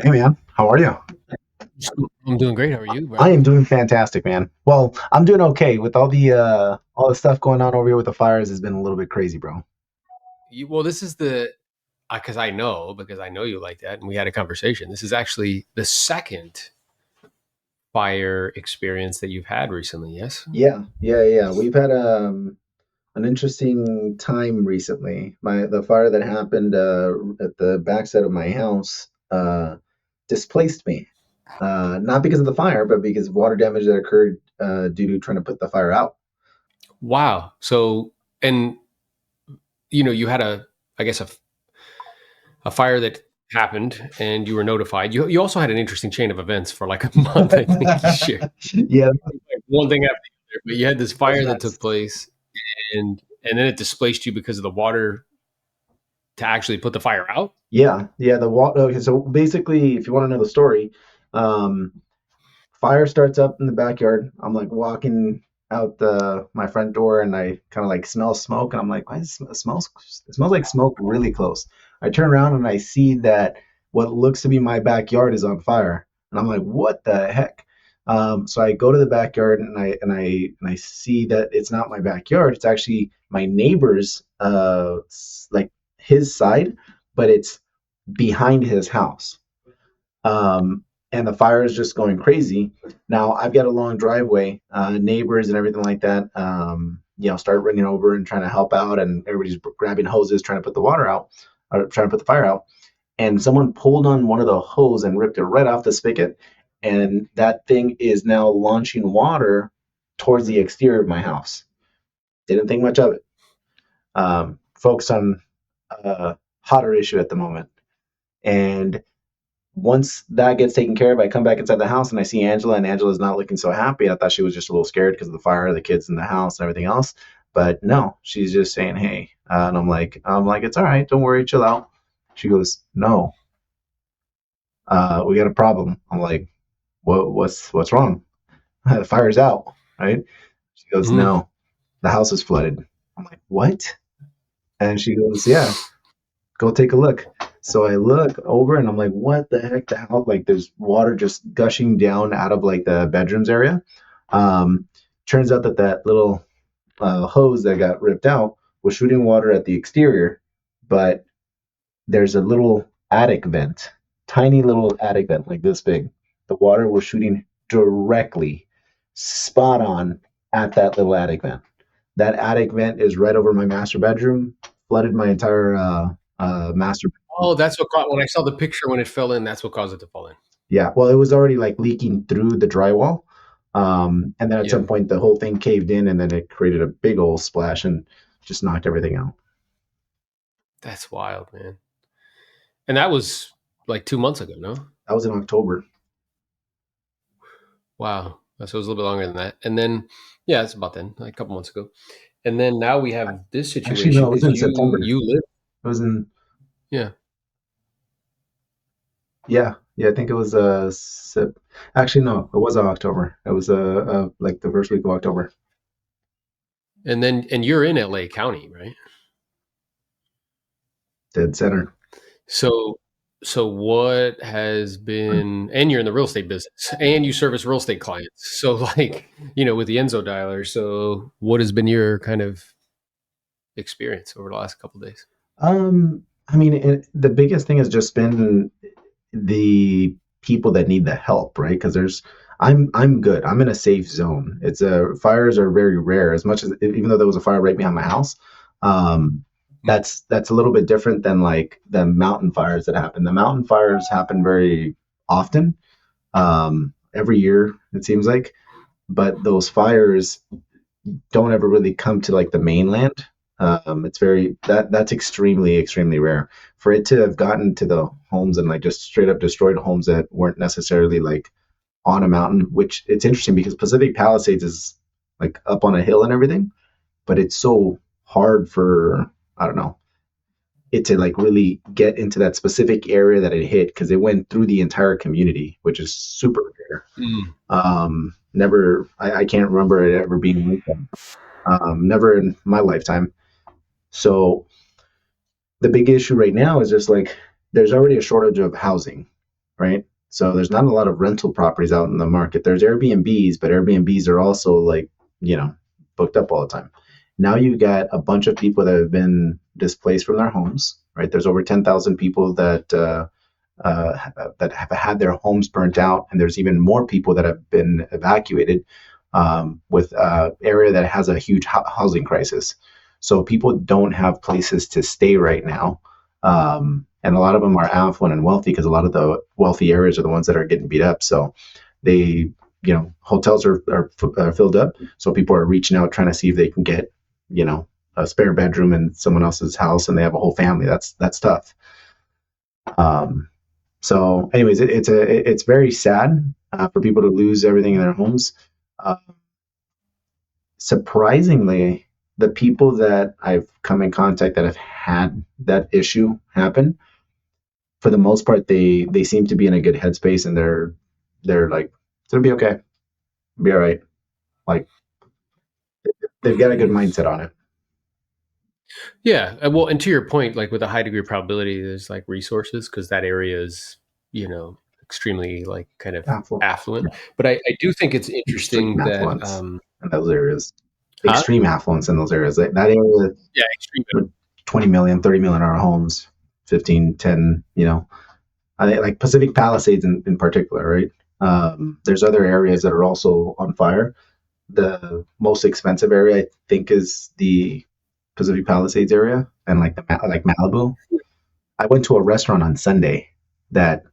Hey man, how are you? I'm doing great. How are you, I bro? am doing fantastic, man. Well, I'm doing okay with all the stuff going on over here with the fires has been a little bit crazy, bro. Well, this is the because I know you like that, and we had a conversation. This is actually the second fire experience that you've had recently. Yes. Yeah. We've had an interesting time recently. The fire that happened at the backside of my house displaced me. Not because of the fire, but because of water damage that occurred due to trying to put the fire out. Wow. So, and you had I guess, a fire that happened, and you were notified. You also had an interesting chain of events for like a month. I think you shared Yeah, like one thing after the other. But you had this that was fire that took nuts. place, and then it displaced you because of the water to actually put the fire out. Yeah. The water. Okay, so basically, if you want to know the story, um, fire starts up in the backyard. I'm like walking out my front door, and I kind of like smell smoke, and I'm like, why does it smells like smoke really close? I turn around and I see that what looks to be my backyard is on fire, and I'm like, what the heck? So I go to the backyard and I see that it's not my backyard. It's actually my neighbor's, like his side, but it's behind his house. And the fire is just going crazy. Now I've got a long driveway, neighbors and everything like that. Start running over and trying to help out, and everybody's grabbing hoses trying to put the water out, or trying to put the fire out. And someone pulled on one of the hose and ripped it right off the spigot, and that thing is now launching water towards the exterior of my house. Didn't think much of it. Focused on a hotter issue at the moment, and once that gets taken care of, I come back inside the house and I see Angela, and Angela's not looking so happy. I thought she was just a little scared because of the fire, the kids in the house, and everything else. But no, she's just saying, "Hey," and I'm like, "It's all right, don't worry, chill out." She goes, "No, we got a problem." I'm like, "What's wrong?" The fire's out, right? She goes, Mhm. "No, the house is flooded." I'm like, "What?" And she goes, "Yeah, go take a look." So I look over and I'm like, what the heck? The hell? Like there's water just gushing down out of like the bedrooms area. Um, Turns out that that little hose that got ripped out was shooting water at the exterior, but there's a little attic vent, tiny little attic vent like this big. The water was shooting directly, spot on at that little attic vent. That attic vent is right over my master bedroom, flooded my entire master. Oh, that's what caught when I saw the picture when it fell in. That's what caused it to fall in. Yeah, well, it was already like leaking through the drywall. And then at Yeah, some point, the whole thing caved in, and then it created a big old splash and just knocked everything out. that's wild, man. And that was like 2 months ago, no? That was in October. Wow. So it was a little bit longer than that. And then, yeah, it's about then, like a couple months ago. And then now we have this Actually, no, situation it was because in you September. you live, It was in, yeah. yeah, I think it was actually no, it was October. It was like the first week of October. And you're in LA County, right? Dead center. So so what has been, and you're in the real estate business and you service real estate clients. So like, with the Enzo dialer. So what has been your kind of experience over the last couple of days? I mean, the biggest thing has just been the people that need the help, right? Because I'm good. I'm in a safe zone. Fires are very rare. As much as even though there was a fire right behind my house, um, Mm. that's a little bit different than like the mountain fires that happen. The mountain fires happen very often, every year it seems like, but those fires don't ever really come to like the mainland. It's very that's extremely rare for it to have gotten to the homes and like just straight up destroyed homes that weren't necessarily like on a mountain. Which it's interesting because Pacific Palisades is like up on a hill and everything, but it's so hard for, I don't know, it to like really get into that specific area that it hit because it went through the entire community, which is super rare. Mm. Never, I can't remember it ever being like that. Never in my lifetime. So the big issue right now is just like there's already a shortage of housing. right? So there's not a lot of rental properties out in the market. There's Airbnbs, but Airbnbs are also like, you know, booked up all the time. Now you got a bunch of people that have been displaced from their homes, right? There's over 10,000 people that have had their homes burnt out, and there's even more people that have been evacuated with area that has a huge housing crisis. So people don't have places to stay right now, and a lot of them are affluent and wealthy because a lot of the wealthy areas are the ones that are getting beat up. So they, hotels are filled up. So people are reaching out trying to see if they can get, a spare bedroom in someone else's house, and they have a whole family. That's tough. Um, so, anyways, it's very sad for people to lose everything in their homes. Uh, Surprisingly, the people that I've come in contact that have had that issue happen, for the most part, they seem to be in a good headspace, and they're like, it's gonna be okay, be all right. Like they've got a good mindset on it. Yeah. Well, and to your point, like with a high degree of probability, there's like resources because that area is, extremely like kind of Affluent, affluent. But I do think it's extreme interesting that, affluence in those areas, huh? extreme affluence in those areas. That area, Yeah, extreme. with 20 million, 30 million dollar homes, 15, 10, I think like Pacific Palisades in particular, right? There's other areas that are also on fire. The most expensive area, I think, is the Pacific Palisades area, and like Malibu. I went to a restaurant on Sunday that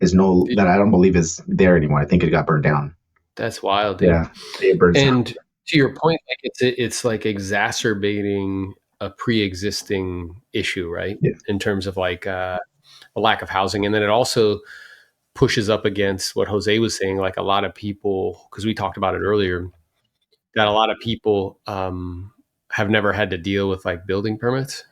that I don't believe is there anymore. I think it got burned down. That's wild, dude. Yeah, it burns down. And to your point, like it's like exacerbating a pre-existing issue, right? Yeah, In terms of like a lack of housing, and then it also pushes up against what Jose was saying. Like a lot of people, because we talked about it earlier, that a lot of people have never had to deal with like building permits,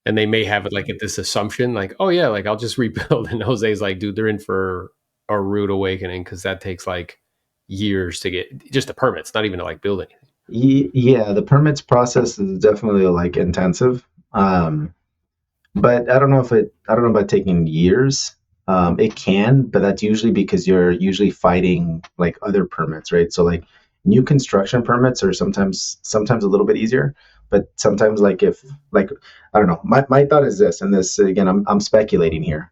and they may have like this assumption, like, oh yeah, like I'll just rebuild. And Jose's like, dude, they're in for a rude awakening because that takes like years to get just the permits, not even to like build anything. yeah. The permits process is definitely like intensive. But I don't know about taking years. It can, but that's usually because you're usually fighting like other permits, right? So like new construction permits are sometimes a little bit easier, but sometimes like if like I don't know. My thought is this, and this again, I'm speculating here.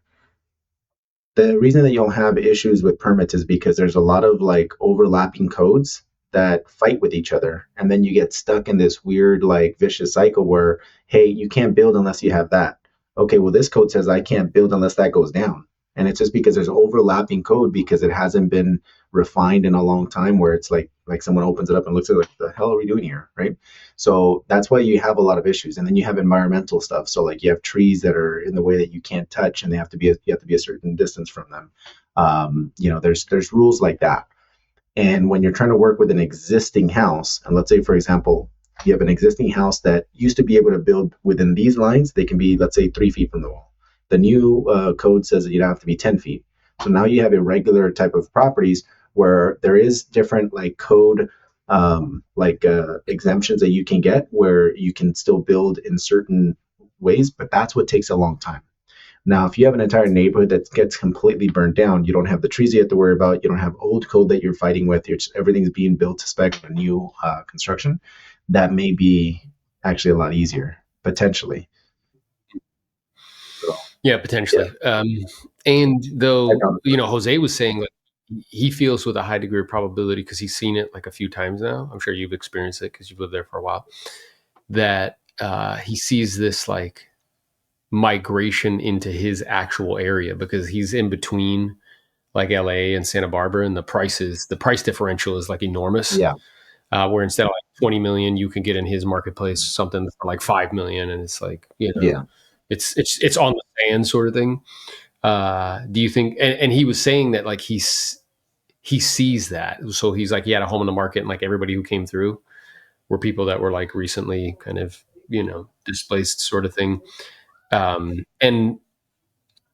The reason that you'll have issues with permits is because there's a lot of like overlapping codes that fight with each other, and then you get stuck in this weird like vicious cycle where, hey, you can't build unless you have that. Okay, well, this code says I can't build unless that goes down, and it's just because there's overlapping code because it hasn't been refined in a long time, where it's like someone opens it up and looks at it like, the hell are we doing here, right? So that's why you have a lot of issues, and then you have environmental stuff. So like you have trees that are in the way that you can't touch, and you have to be a certain distance from them. There's rules like that. And when you're trying to work with an existing house, and let's say for example you have an existing house that used to be able to build within these lines, they can be, let's say, 3 feet from the wall. The new code says that you don't have to be 10 feet. So now you have irregular type of properties where there is different like code exemptions that you can get where you can still build in certain ways, but that's what takes a long time. Now, if you have an entire neighborhood that gets completely burned down, you don't have the trees you have to worry about. You don't have old code that you're fighting with. Everything's being built to spec for new construction. That may be actually a lot easier, potentially. So, Yeah, yeah, potentially. And I though, found Jose was saying like he feels with a high degree of probability because he's seen it like a few times now. I'm sure you've experienced it because you've lived there for a while. That he sees this like migration into his actual area because he's in between like LA and Santa Barbara, and the price differential is like enormous. yeah, Where instead of like 20 million, you can get in his marketplace something for like 5 million, and it's like yeah, it's on the sand sort of thing. Do you think? And he was saying that like he sees that, so he's like he had a home in the market, and like everybody who came through were people that were like recently kind of displaced sort of thing. And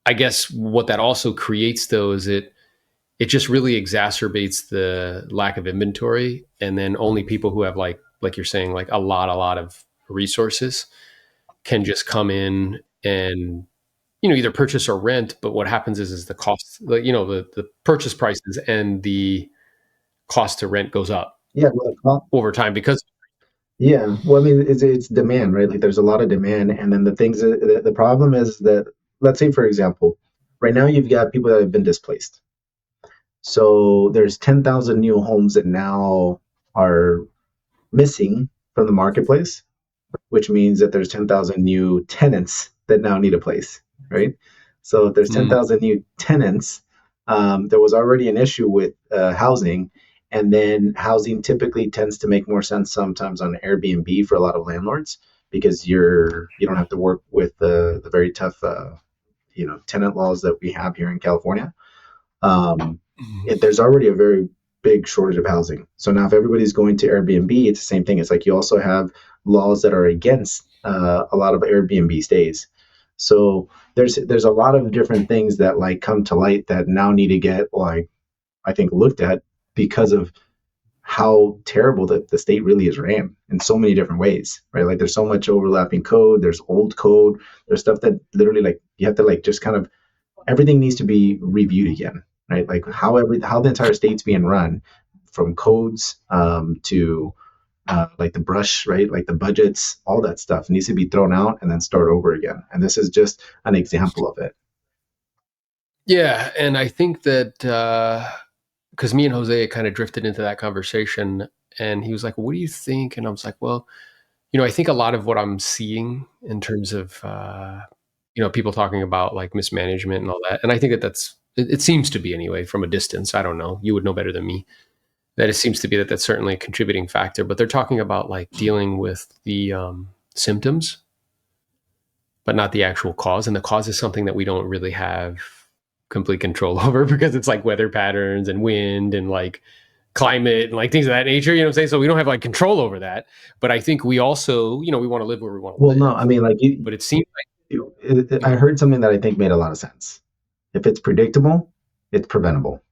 I guess what that also creates though is it just really exacerbates the lack of inventory, and then only people who have like you're saying like a lot of resources can just come in and either purchase or rent. But what happens is the cost, the purchase prices and the cost to rent goes up Yeah, well, over time because yeah. Well, I mean, it's demand, right? Like there's a lot of demand, and then the problem is that, let's say for example, right now you've got people that have been displaced. So there's 10,000 new homes that now are missing from the marketplace, which means that there's 10,000 new tenants that now need a place, right? So if there's mm, 10,000 new tenants, there was already an issue with housing. And then housing typically tends to make more sense sometimes on Airbnb for a lot of landlords because you don't have to work with the very tough tenant laws that we have here in California. um, there's already a very big shortage of housing. So now, if everybody's going to Airbnb, it's the same thing. It's like you also have laws that are against a lot of Airbnb stays. So there's a lot of different things that like come to light that now need to get like I think looked at because of how terrible the state really is ran in so many different ways, right? Like there's so much overlapping code. There's old code. There's stuff that literally like you have to like just kind of everything needs to be reviewed again, right? Like how the entire state's being run, from codes to like the brush, right? Like the budgets, all that stuff needs to be thrown out and then start over again. And this is just an example of it. yeah, and I think that because me and Jose kind of drifted into that conversation, and he was like, "What do you think?" And I was like, "Well, I think a lot of what I'm seeing in terms of people talking about like mismanagement and all that, and I think that it seems to be anyway from a distance. I don't know. You would know better than me. That it seems to be that that's certainly a contributing factor. But they're talking about like dealing with the symptoms, but not the actual cause. And the cause is something that we don't really have complete control over because it's like weather patterns and wind and like climate and like things of that nature, what I'm saying? So we don't have like control over that. But I think we also, we want to live where we want to Well, no, I live. mean, like But it seems I like, heard something that I think made a lot of sense. If it's predictable, it's preventable.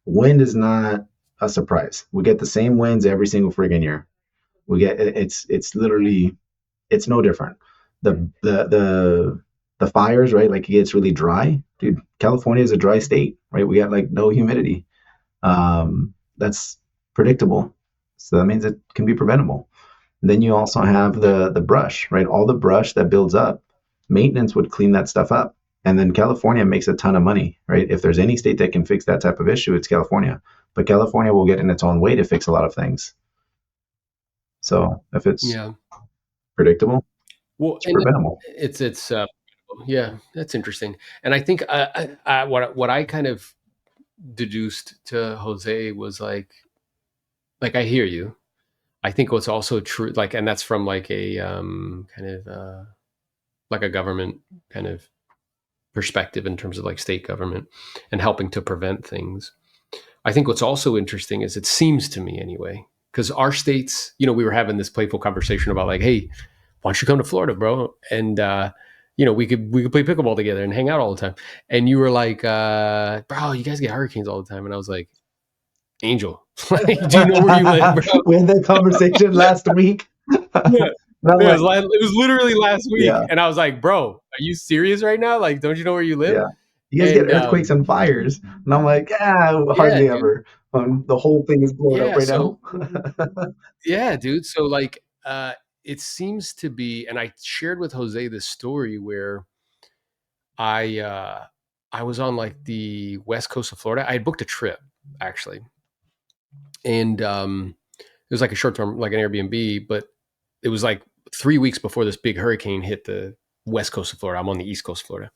Wind is not a surprise. We get the same winds every single friggin' year. It's literally it's no different. The fires, right? Like it gets really dry, dude. California is a dry state, right? We got like no humidity. That's predictable, so that means it can be preventable. And then you also have the brush, right? All the brush that builds up, maintenance would clean that stuff up. And then California makes a ton of money, right? If there's any state that can fix that type of issue, it's California. But California will get in its own way to fix a lot of things. So if it's yeah. predictable, Well, it's and preventable. it's yeah, that's interesting. And I think what I kind of deduced to Jose was like I hear you. I think what's also true, like, and that's from like a kind of like a government kind of perspective in terms of like state government and helping to prevent things. I think what's also interesting is it seems to me anyway, because our states, we were having this playful conversation about like, hey, why don't you come to Florida, bro? And we could play pickleball together and hang out all the time. And you were like, bro, you guys get hurricanes all the time. And I was like, Angel, like, do you know where you live, bro? We had that conversation last week. Yeah. And I'm Yeah, like, it was literally last week, yeah, and I was like, "Bro, are you serious right now? Like, don't you know where you live?" yeah. You guys get And earthquakes and fires. And I'm like, yeah, hardly dude. ever. The whole thing is blowing up Yeah, right now. so yeah, dude. So like, it seems to be, and I shared with Jose this story where I uh, I was on like the west coast of Florida. I had booked a trip actually, and it was like a short term, like an Airbnb, but it was like 3 weeks before this big hurricane hit the west coast of Florida. I'm on the east coast of Florida,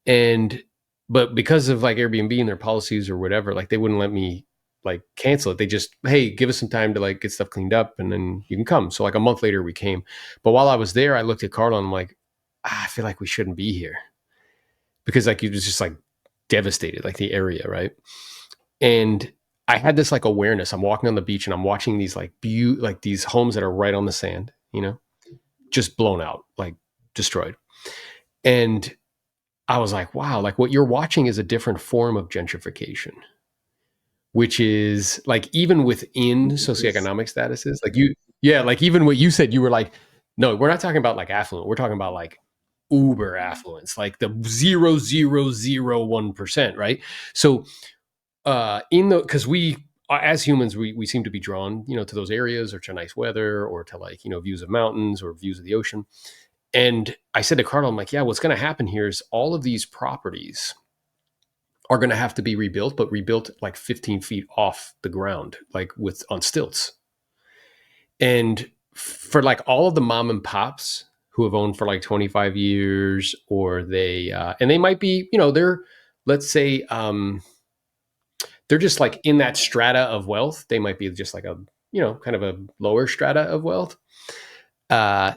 and but because of like Airbnb and their policies or whatever, like they wouldn't let me like cancel it. They just, hey, give us some time to like get stuff cleaned up and then you can come. So like a month later we came. But while I was there, I looked at Carla and I'm like, I feel like we shouldn't be here because like it was just like devastated, like the area, right? And I had this like awareness. I'm walking on the beach and I'm watching these like like these homes that are right on the sand, just blown out, like destroyed. And I was like, wow, like what you're watching is a different form of gentrification, which is like even within It's- socioeconomic statuses, like yeah, like even what you said, you were like, no, we're not talking about like affluent. We're talking about like uber affluence, like the 0.0001%, right? So in the because we as humans we seem to be drawn, to those areas or to nice weather or to, like, views of mountains or views of the ocean. And I said to Carl, I'm like, yeah, what's going to happen here is all of these properties are going to have to be rebuilt, but rebuilt like 15 feet off the ground, like with on stilts. And for like all of the mom and pops who have owned for like 25 years, or and they might be, they're, let's say, they're just like in that strata of wealth. They might be just like a, kind of a lower strata of wealth. Uh,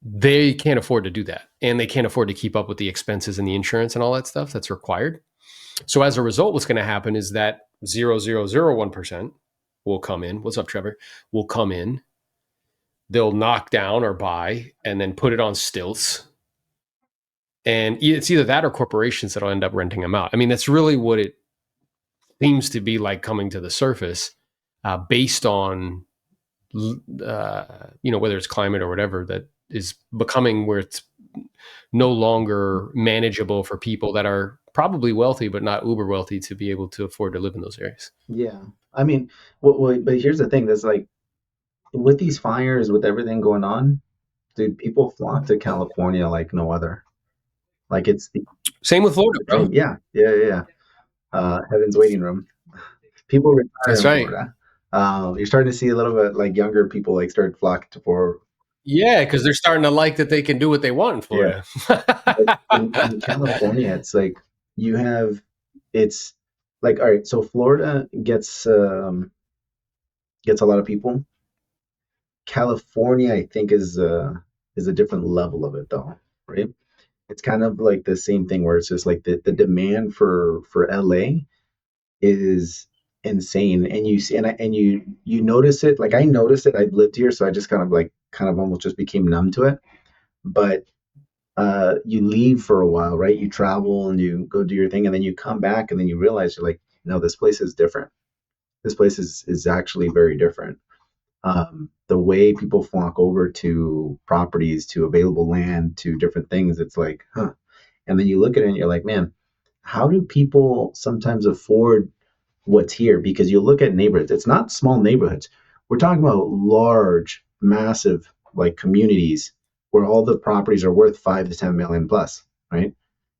they can't afford to do that. And they can't afford to keep up with the expenses and the insurance and all that stuff that's required. So as a result, what's going to happen is that 0.001% will come in. What's up, Trevor? Will come in. They'll knock down or buy and then put it on stilts. And it's either that or corporations that'll end up renting them out. I mean, that's really what it seems to be like coming to the surface, based on, whether it's climate or whatever, that is becoming where it's no longer manageable for people that are probably wealthy but not uber wealthy to be able to afford to live in those areas. Yeah. I mean, but here's the thing. There's like with these fires, with everything going on, dude, people flock to California like no other. Like it's the Same with Florida, bro. same. Yeah, yeah, yeah, yeah. Heaven's waiting room. People retire That's in right. Florida. You're starting to see a little bit like younger people like start flocking to for Yeah, because they're starting to like that they can do what they want in yeah. Florida. But in California, it's like you have it's like all right. So Florida gets a lot of people. California, I think, is a different level of it though, right? It's kind of like the same thing where it's just like the demand for LA is insane, and you see and you notice it. Like I noticed it. I lived here, so I just kind of almost just became numb to it. But you leave for a while, right? You travel and you go do your thing, and then you come back, and then you realize you're like, no, this place is different. This place is actually very different. The way people flock over to properties, to available land, to different things, it's like, huh. And then you look at it and you're like, man, how do people sometimes afford what's here? Because you look at neighborhoods, it's not small neighborhoods. We're talking about large, massive like communities where all the properties are worth 5 to 10 million plus, right?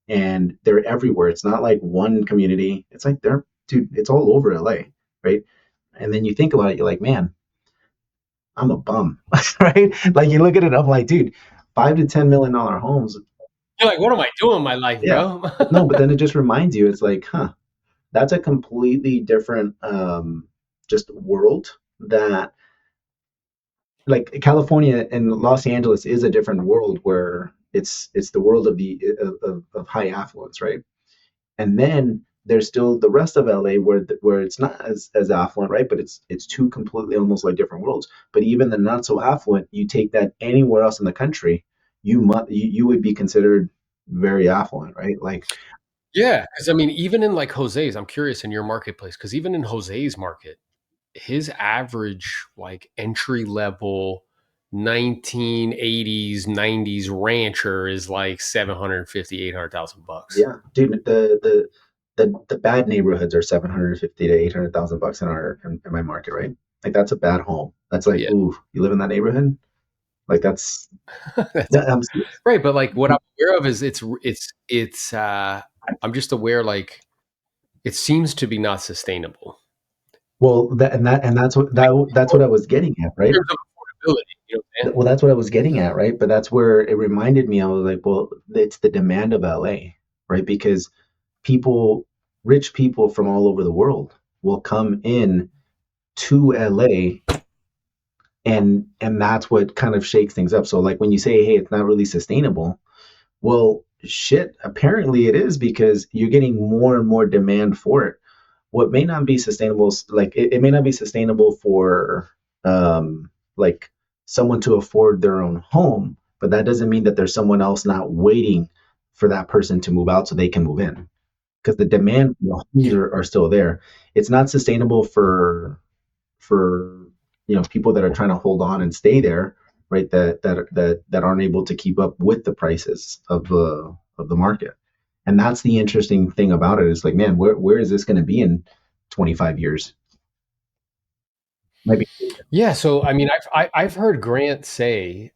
And they're everywhere. It's not like one community. It's like they're dude, it's all over LA, right? And then you think about it, you're like, man, I'm a bum, right? Like you look at it, I'm like, dude, $5 to 10 million homes. You're like, what am I doing in my life, Yeah. bro? But no, but then it just reminds you, it's like, huh, that's a completely different just world that like California and Los Angeles is a different world where it's the world of of high affluence, right? And then there's still the rest of LA where it's not as affluent, right? But it's two completely almost like different worlds. But even the not so affluent, you take that anywhere else in the country, you would be considered very affluent, right? Like Yeah, because I mean, even in like Jose's, I'm curious in your marketplace, because even in Jose's market, his average like entry level 1980s 90s rancher is like 750 $800,000. yeah, dude, the bad neighborhoods are 750 to 800,000 bucks in my market, right? Like that's a bad home. That's like, Yeah. ooh, you live in that neighborhood? Like that's That's that, I'm right, but like what I'm aware of is it's I'm just aware like it seems to be not sustainable. well that's what I was getting at, In right? terms of affordability, you know what I'm saying? Well, that's what I was getting at, right? But that's where it reminded me. I was like, well, it's the demand of LA, right? Because people, rich people from all over the world will come in to LA, and that's what kind of shakes things up. So like when you say, hey, it's not really sustainable, well, shit, apparently it is because you're getting more and more demand for it. What may not be sustainable, like it may not be sustainable for like someone to afford their own home, but that doesn't mean that there's someone else not waiting for that person to move out so they can move in because the demand for the homes are still there. It's not sustainable for people that are trying to hold on and stay there, right? That aren't able to keep up with the prices of the market. And that's the interesting thing about it is like, man, where is this going to be in 25 years? Maybe. Yeah. So, I mean, I've heard Grant say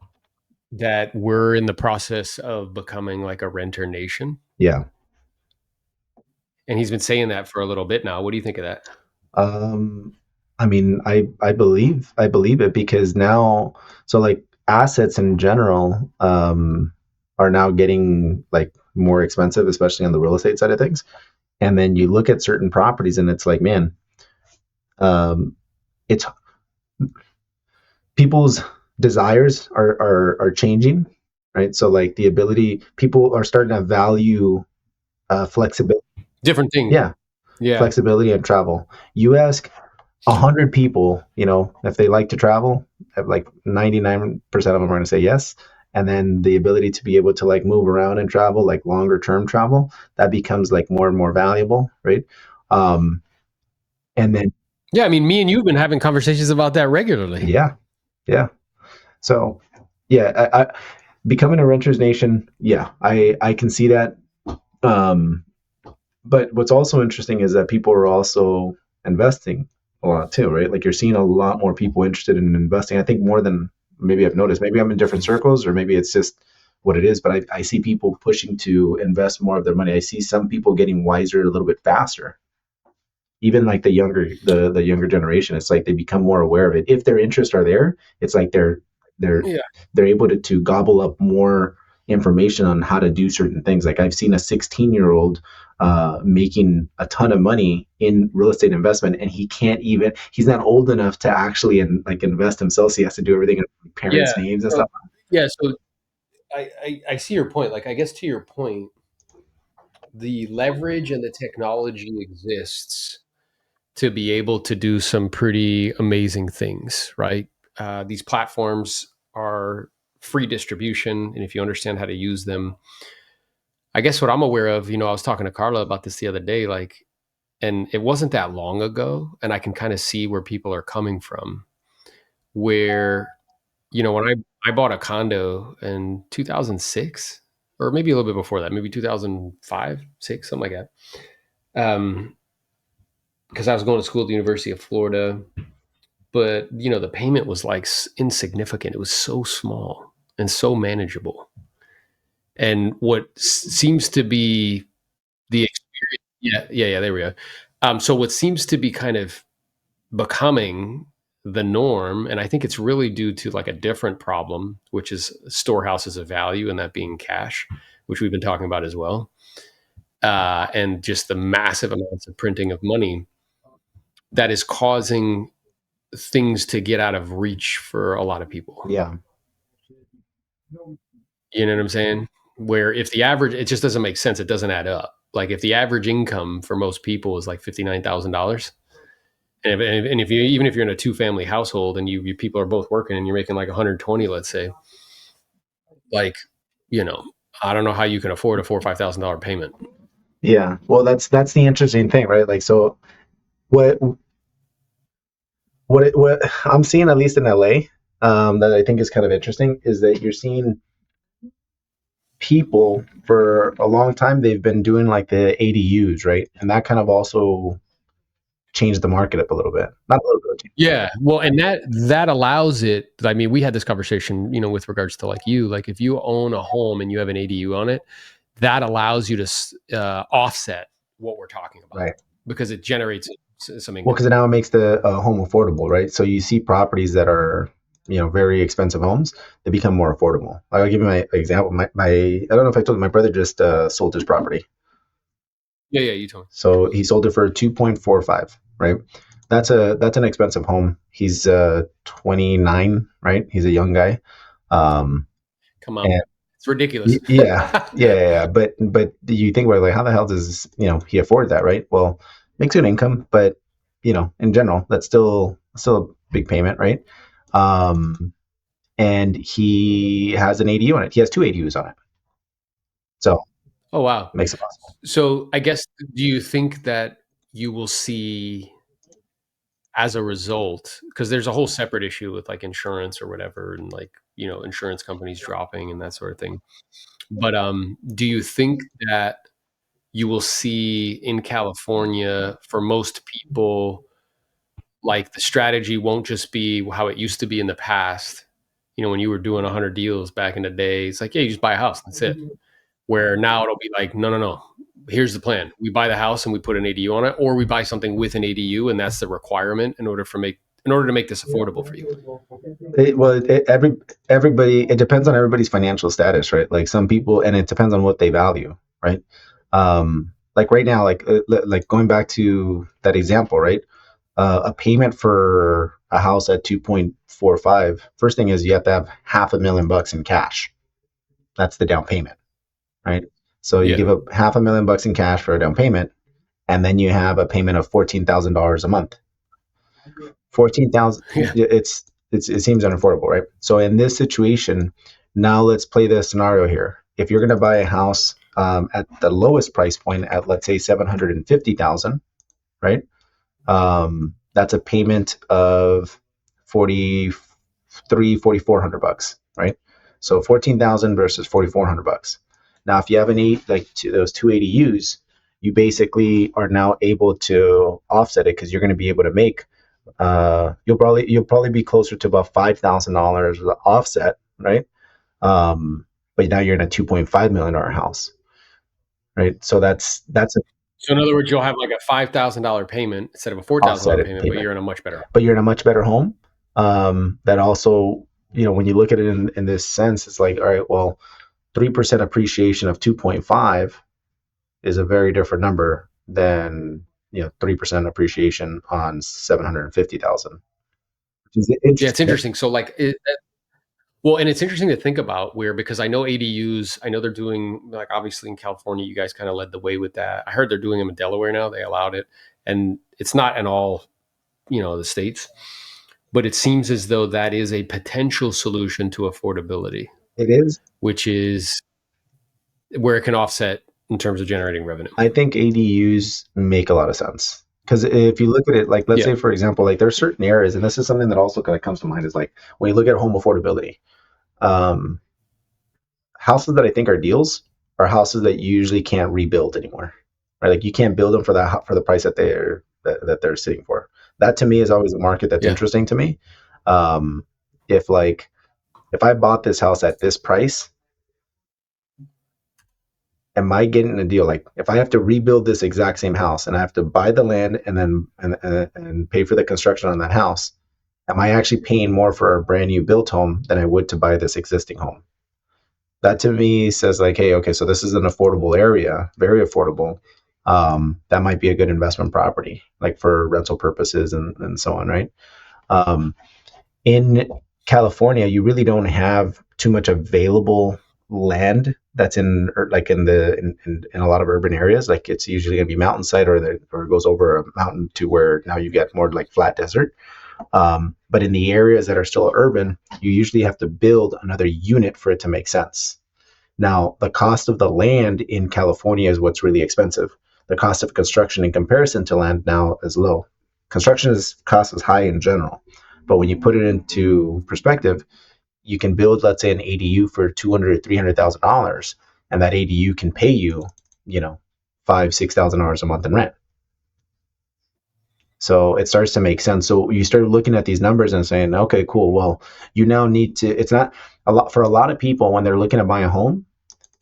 that we're in the process of becoming like a renter nation. Yeah. And he's been saying that for a little bit now. What do you think of that? Um, I mean, I believe it because now, so like assets in general, are now getting like more expensive, especially on the real estate side of things. And then you look at certain properties and it's like, man, um, it's people's desires are changing, right? So like the ability, people are starting to value flexibility. Different things. Yeah, Yeah. flexibility and travel. You ask 100 people, if they like to travel, like 99% of them are going to say yes. And then the ability to be able to like move around and travel, like longer term travel, that becomes like more and more valuable, right? Um, and then, Yeah. I mean, me and you've been having conversations about that regularly. yeah, yeah. So, yeah, becoming a renters nation, yeah, I can see that. Um, but what's also interesting is that people are also investing a lot too, right? Like you're seeing a lot more people interested in investing. I think more than maybe I've noticed. Maybe I'm in different circles, or maybe it's just what it is. But I see people pushing to invest more of their money. I see some people getting wiser a little bit faster. Even like the younger generation, it's like they become more aware of it. If their interests are there, it's like they're Yeah. they're able to gobble up more information on how to do certain things. Like I've seen a 16-year-old making a ton of money in real estate investment, and he's not old enough to actually like invest himself. So he has to do everything in Yeah. parents' names and So, stuff. yeah. So I see your point. Like, I guess to your point, the leverage and the technology exists to be able to do some pretty amazing things, right? These platforms are free distribution, and if you understand how to use them, I guess what I'm aware of, I was talking to Carla about this the other day, like, and it wasn't that long ago, and I can kind of see where people are coming from. Where, when I bought a condo in 2006, or maybe a little bit before that, maybe 2005, six, something like that. Because I was going to school at the University of Florida, but the payment was like insignificant. It was so small and so manageable. And what seems to be the experience, yeah, there we go. So what seems to be kind of becoming the norm, and I think it's really due to like a different problem, which is storehouses of value, and that being cash, which we've been talking about as well, and just the massive amounts of printing of money that is causing things to get out of reach for a lot of people. Yeah, You know what I'm saying? Where if the average, it just doesn't make sense. It doesn't add up. Like if the average income for most people is like $59,000, and if you even if you're in a two family household and you people are both working and you're making like 120, let's say, like, you know, I don't know how you can afford a $4 or $5,000 payment. yeah. Well, that's the interesting thing, right? Like, so what what I'm seeing, at least in LA, that I think is kind of interesting, is that you're seeing people for a long time they've been doing like the ADUs, right? And that kind of also changed the market up a little bit. Not a little bit. Yeah, well, and that allows it. I mean, we had this conversation, with regards to like you, like if you own a home and you have an ADU on it, that allows you to offset what we're talking about Right. because it generates some Well, income. because now it makes the home affordable, right? So you see properties that are, very expensive homes, they become more affordable. I'll give you my example. My I don't know if I told you, my brother just sold his property. Yeah, yeah, you told me. So he sold it for 2.45, right? That's an expensive home. He's 29, right? He's a young guy. Um, Come on, and it's ridiculous. yeah. But you think about like how the hell does he afford that, right? Well, makes good income, but in general, that's still a big payment, right? Um, and he has an ADU on it. He has two ADUs on it, so Oh wow. it makes it possible. So I guess, do you think that you will see as a result, because there's a whole separate issue with like insurance or whatever, and like, insurance companies dropping and that sort of thing. But do you think that you will see in California for most people, like the strategy won't just be how it used to be in the past? When you were doing 100 deals back in the day, it's like, yeah, you just buy a house, that's it. Where now it'll be like, no, no, no. Here's the plan. We buy the house and we put an ADU on it, or we buy something with an ADU, and that's the requirement in order to make this affordable for you. Everybody, it depends on everybody's financial status, right? Like some people, and it depends on what they value, right? Like right now, like going back to that example, right? A payment for a house at 2.45. First thing is you have to have $500,000 in cash. That's the down payment, right? So you give up $500,000 in cash for a down payment, and then you have a payment of $14,000 a month. 14,000. It seems unaffordable, right? So in this situation, now let's play the scenario here. If you're going to buy a house at the lowest price point at, let's say, 750,000, right? That's a payment of $4,400, right? So 14,000 versus $4,400. Now, if you have those two ADUs, you basically are now able to offset it because you're going to be able to make. You'll probably be closer to about $5,000 offset, right? But now you're in a $2.5 million house, right? So that's So in other words, you'll have like a $5,000 payment instead of a $4,000 payment, but you're in a much better home. That also, when you look at it in this sense, it's like, all right, well, 3% appreciation of 2.5 is a very different number than 3% appreciation on 750,000. Yeah, it's interesting. So like, and it's interesting to think about because I know ADUs, I know they're doing, like, obviously in California, you guys kind of led the way with that. I heard they're doing them in Delaware now. They allowed it, and it's not in all, the states, but it seems as though that is a potential solution to affordability. It is, which is where it can offset in terms of generating revenue. I think ADUs make a lot of sense. Because if you look at it, like, let's say, for example, like there are certain areas, and this is something that also kind of comes to mind, is like when you look at home affordability, houses that I think are deals are houses that you usually can't rebuild anymore, right? Like you can't build them for the price that they're sitting for. That to me is always a market that's interesting to me. If I bought this house at this price, am I getting a deal? Like if I have to rebuild this exact same house and I have to buy the land and then and pay for the construction on that house, am I actually paying more for a brand new built home than I would to buy this existing home? That to me says like, hey, okay, so this is an affordable area, very affordable. That might be a good investment property, like for rental purposes and so on, right? In California, you really don't have too much available land that's in a lot of urban areas. Like it's usually going to be mountainside or it goes over a mountain to where now you get more like flat desert. But in the areas that are still urban, you usually have to build another unit for it to make sense. Now, the cost of the land in California is what's really expensive. The cost of construction in comparison to land now is low. Construction cost is high in general. But when you put it into perspective, you can build, let's say, an ADU for $200,000 or $300,000, and that ADU can pay you, $5,000-$6,000 a month in rent. So it starts to make sense. So you start looking at these numbers and saying, okay, cool. Well, you now need to. It's not a lot for a lot of people when they're looking to buy a home.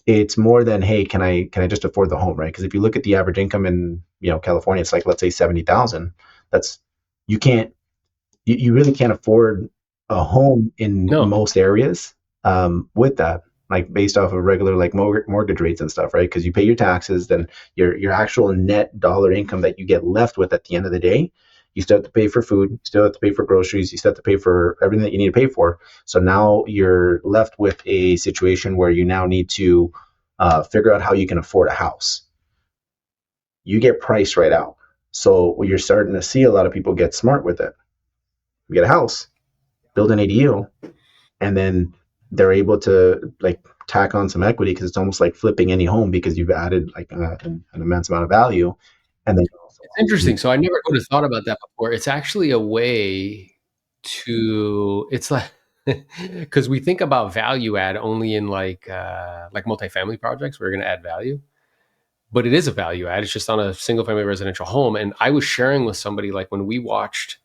It's more than, hey, can I just afford the home, right? Because if you look at the average income in California, it's like, let's say 70,000. That's you really can't afford a home in most areas with that, like based off of regular like mortgage rates and stuff, right? Because you pay your taxes, then your actual net dollar income that you get left with at the end of the day, you still have to pay for food, you still have to pay for groceries, you still have to pay for everything that you need to pay for. So now you're left with a situation where you now need to figure out how you can afford a house. You get priced right out. So you're starting to see a lot of people get smart with it. You get a house, build an ADU, and then they're able to like tack on some equity because it's almost like flipping any home because you've added like an immense amount of value, and then It's interesting. So I never would have thought about that before. It's actually a way to it's like because we think about value add only in like multifamily projects where you're going to add value, but it is a value add. It's just on a single family residential home. And I was sharing with somebody like when we watched,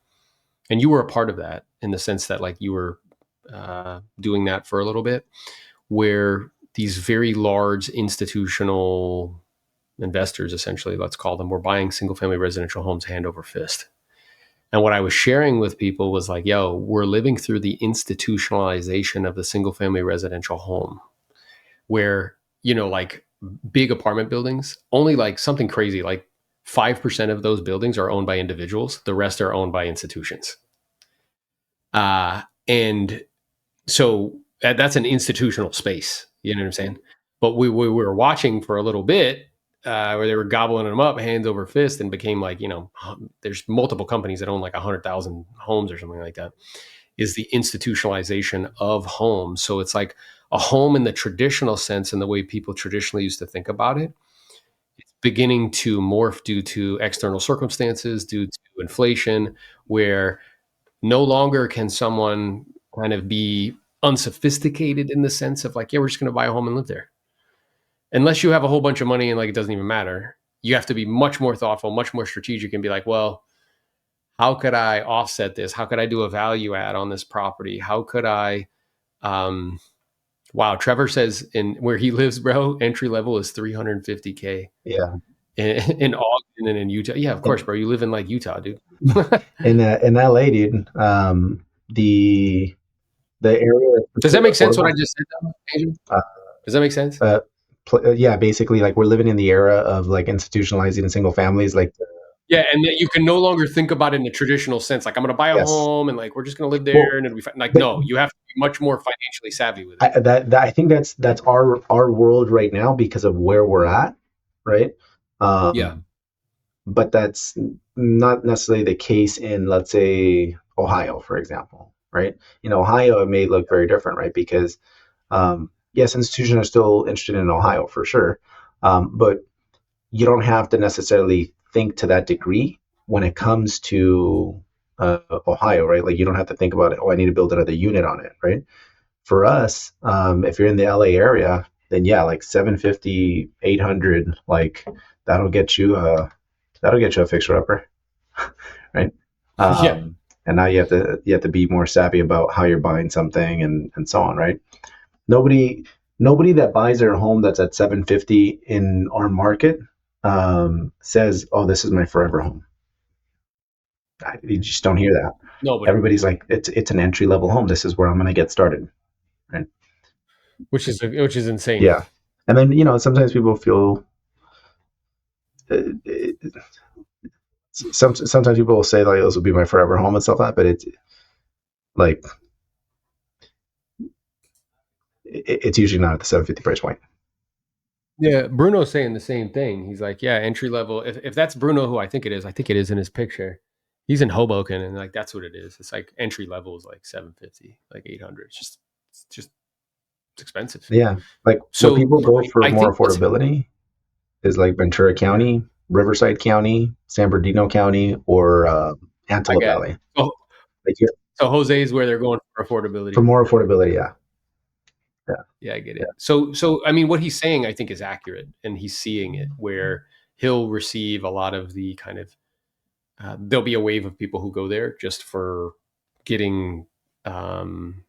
and you were a part of that in the sense that like you were doing that for a little bit, where these very large institutional investors, essentially, let's call them, were buying single family residential homes hand over fist. And what I was sharing with people was like, yo, we're living through the institutionalization of the single family residential home, where, like big apartment buildings, only like something crazy, like 5% of those buildings are owned by individuals. The rest are owned by institutions. And so that's an institutional space. You know what I'm saying? But we were watching for a little bit where they were gobbling them up hands over fist and became like, there's multiple companies that own like 100,000 homes or something like that, is the institutionalization of homes. So it's like a home in the traditional sense and the way people traditionally used to think about it. It's beginning to morph due to external circumstances, due to inflation, where no longer can someone kind of be unsophisticated in the sense of like, yeah, we're just going to buy a home and live there. Unless you have a whole bunch of money and like it doesn't even matter. You have to be much more thoughtful, much more strategic, and be like, well, how could I offset this? How could I do a value add on this property? How could I? Um, wow, Trevor says in where he lives, bro, entry level is 350K Yeah. in Ogden and in Utah. Yeah, of course, And bro. You live in like Utah, dude. in LA, dude, the area that's Does that considered make sense? What I affordable. just said, though, Adrian? Uh, Does that make sense? yeah, basically, like we're living in the era of like institutionalizing single families. Like, Yeah, and that you can no longer think about it in a traditional sense. Like I'm going to buy a yes, home and like we're just going to live there well, and it'll be fine. Like but no, you have to be much more financially savvy with it. I think that's our world right now because of where we're at, right? Yeah. Um, but that's not necessarily the case in, let's say, Ohio, for example, right? In Ohio, it may look very different, right? Because yes, institutions are still interested in Ohio for sure, but you don't have to necessarily think to that degree when it comes to Ohio, right? Like you don't have to think about it. Oh, I need to build another unit on it, right? For us, if you're in the LA area, then yeah, like 750, 800, like that'll get you a fixer upper, right? Yeah. And now you have to be more savvy about how you're buying something and so on, right? Nobody nobody that buys their home that's at 750 in our market says, "Oh, this is my forever home." You just don't hear that. Nobody. Everybody's like, "It's an entry level home. This is where I'm going to get started." Right? Which is insane. Yeah. And then sometimes people feel. Uh, sometimes people will say like, "This will be my forever home" and stuff like that, but it's like it's usually not at the 750 price point. Yeah, Bruno's saying the same thing. He's like, yeah, entry level. If that's Bruno, who I think it is in his picture. He's in Hoboken, and like that's what it is. It's like entry level is like 750, like 800. It's just it's expensive. Yeah, like where So people go for I more think what's affordability is like Ventura yeah, County, Riverside County, San Bernardino County, or I Antelope get it. Valley. Oh, Like yeah, so Jose is where they're going for for affordability. more affordability, yeah, yeah, Yeah, I get yeah, it. So I mean, what he's saying, I think, is accurate, and he's seeing it where he'll receive a lot of the kind of there'll be a wave of people who go there just for getting um,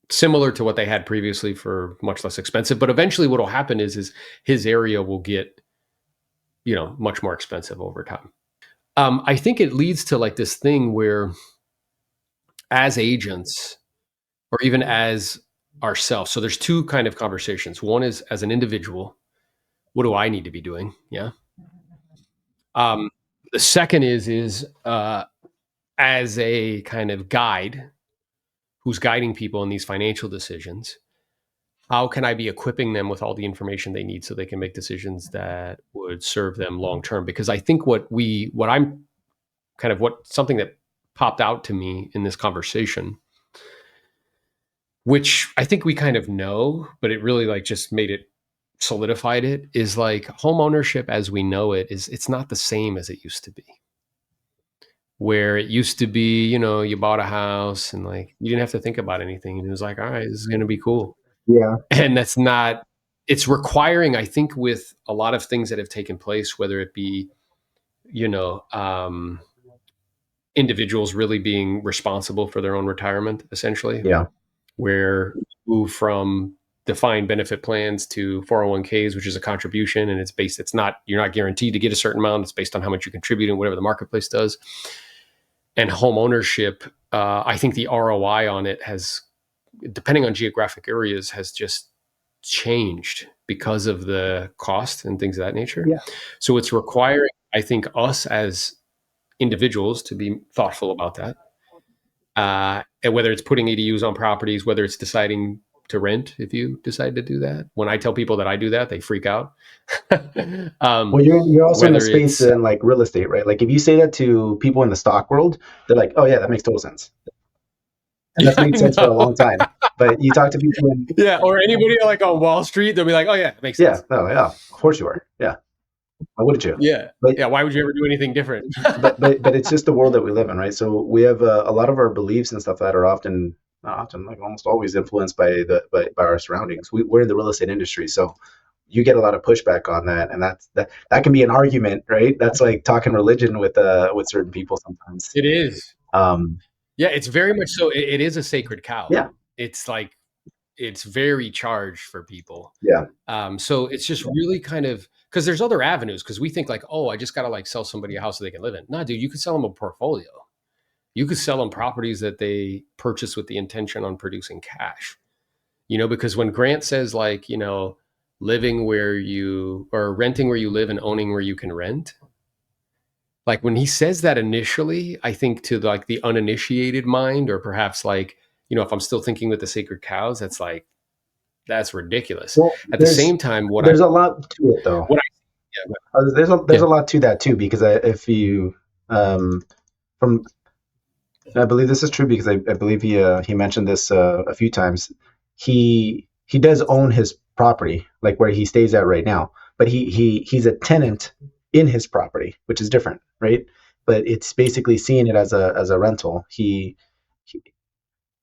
similar to what they had previously for much less expensive. But eventually, what will happen is his area will get much more expensive over time. I think it leads to like this thing where, as agents, or even as ourselves, so there's two kind of conversations. One is as an individual, what do I need to be doing? Yeah. Um, the second is as a kind of guide who's guiding people in these financial decisions. How can I be equipping them with all the information they need so they can make decisions that would serve them long term? Because I think what I'm kind of what something that popped out to me in this conversation, which I think we kind of know, but it really like just made it solidified it is like home ownership as we know it is it's not the same as it used to be. Where it used to be, you bought a house and like you didn't have to think about anything. And it was like, all right, this is gonna be cool. Yeah. And that's not it's requiring, I think, with a lot of things that have taken place, whether it be, you know, um, individuals really being responsible for their own retirement, essentially, Yeah. where you move from defined benefit plans to 401ks, which is a contribution and you're not guaranteed to get a certain amount. It's based on how much you contribute and whatever the marketplace does. And home ownership, I think the ROI on it has, depending on geographic areas, has just changed because of the cost and things of that nature. Yeah. So it's requiring, I think, us as individuals to be thoughtful about that. And whether it's putting ADUs on properties, whether it's deciding to rent, if you decide to do that. When I tell people that I do that, they freak out. Well, you're also in a Whether space it's in like real estate, right? Like if you say that to people in the stock world, they're like, "Oh yeah, that makes total sense," and yeah, that's I made sense for a know. long time. But you talk to people in, Yeah, or anybody like on Wall Street, they'll be like, "Oh yeah, it makes yeah, sense." oh yeah, of course you are, yeah. Why wouldn't you? Yeah, But yeah. Why would you ever do anything different? but it's just the world that we live in, right? So we have a lot of our beliefs and stuff that are often, not often, like almost always influenced by our surroundings. We're in the real estate industry, so you get a lot of pushback on that, and that can be an argument, right? That's like talking religion with certain people sometimes. It is. Um, Yeah, it's very much so. It is a sacred cow. yeah, It's like it's very charged for people. yeah, So it's just really kind of because there's other avenues because we think like, oh, I just got to like sell somebody a house that they can live in. Nah, dude, you could sell them a portfolio. You could sell them properties that they purchase with the intention on producing cash. Because when Grant says like, living where you or renting where you live and owning where you can rent, like when he says that initially, I think to like the uninitiated mind, or perhaps like, if I'm still thinking with the sacred cows, that's like, that's ridiculous. well, At the same time, there's a lot to it though. what I, yeah, There's yeah, a lot to that too, because if you from I believe this is true because I believe he mentioned this a few times. He does own his property, like where he stays at right now, but he's a tenant in his property, which is different, right? But it's basically seeing it as a rental. He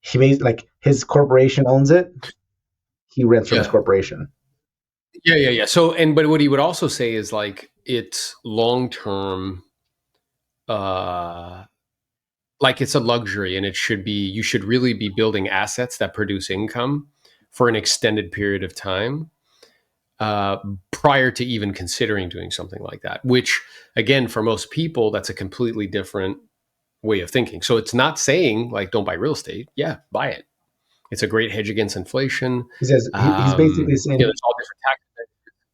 he made like his corporation owns it. He rents from his yeah, corporation. yeah. So, but what he would also say is like, it's long term, uh, like it's a luxury and you should really be building assets that produce income for an extended period of time uh, prior to even considering doing something like that, which again, for most people, that's a completely different way of thinking. So it's not saying like, don't buy real estate. Yeah, buy it. It's a great hedge against inflation. He says he's basically saying There's all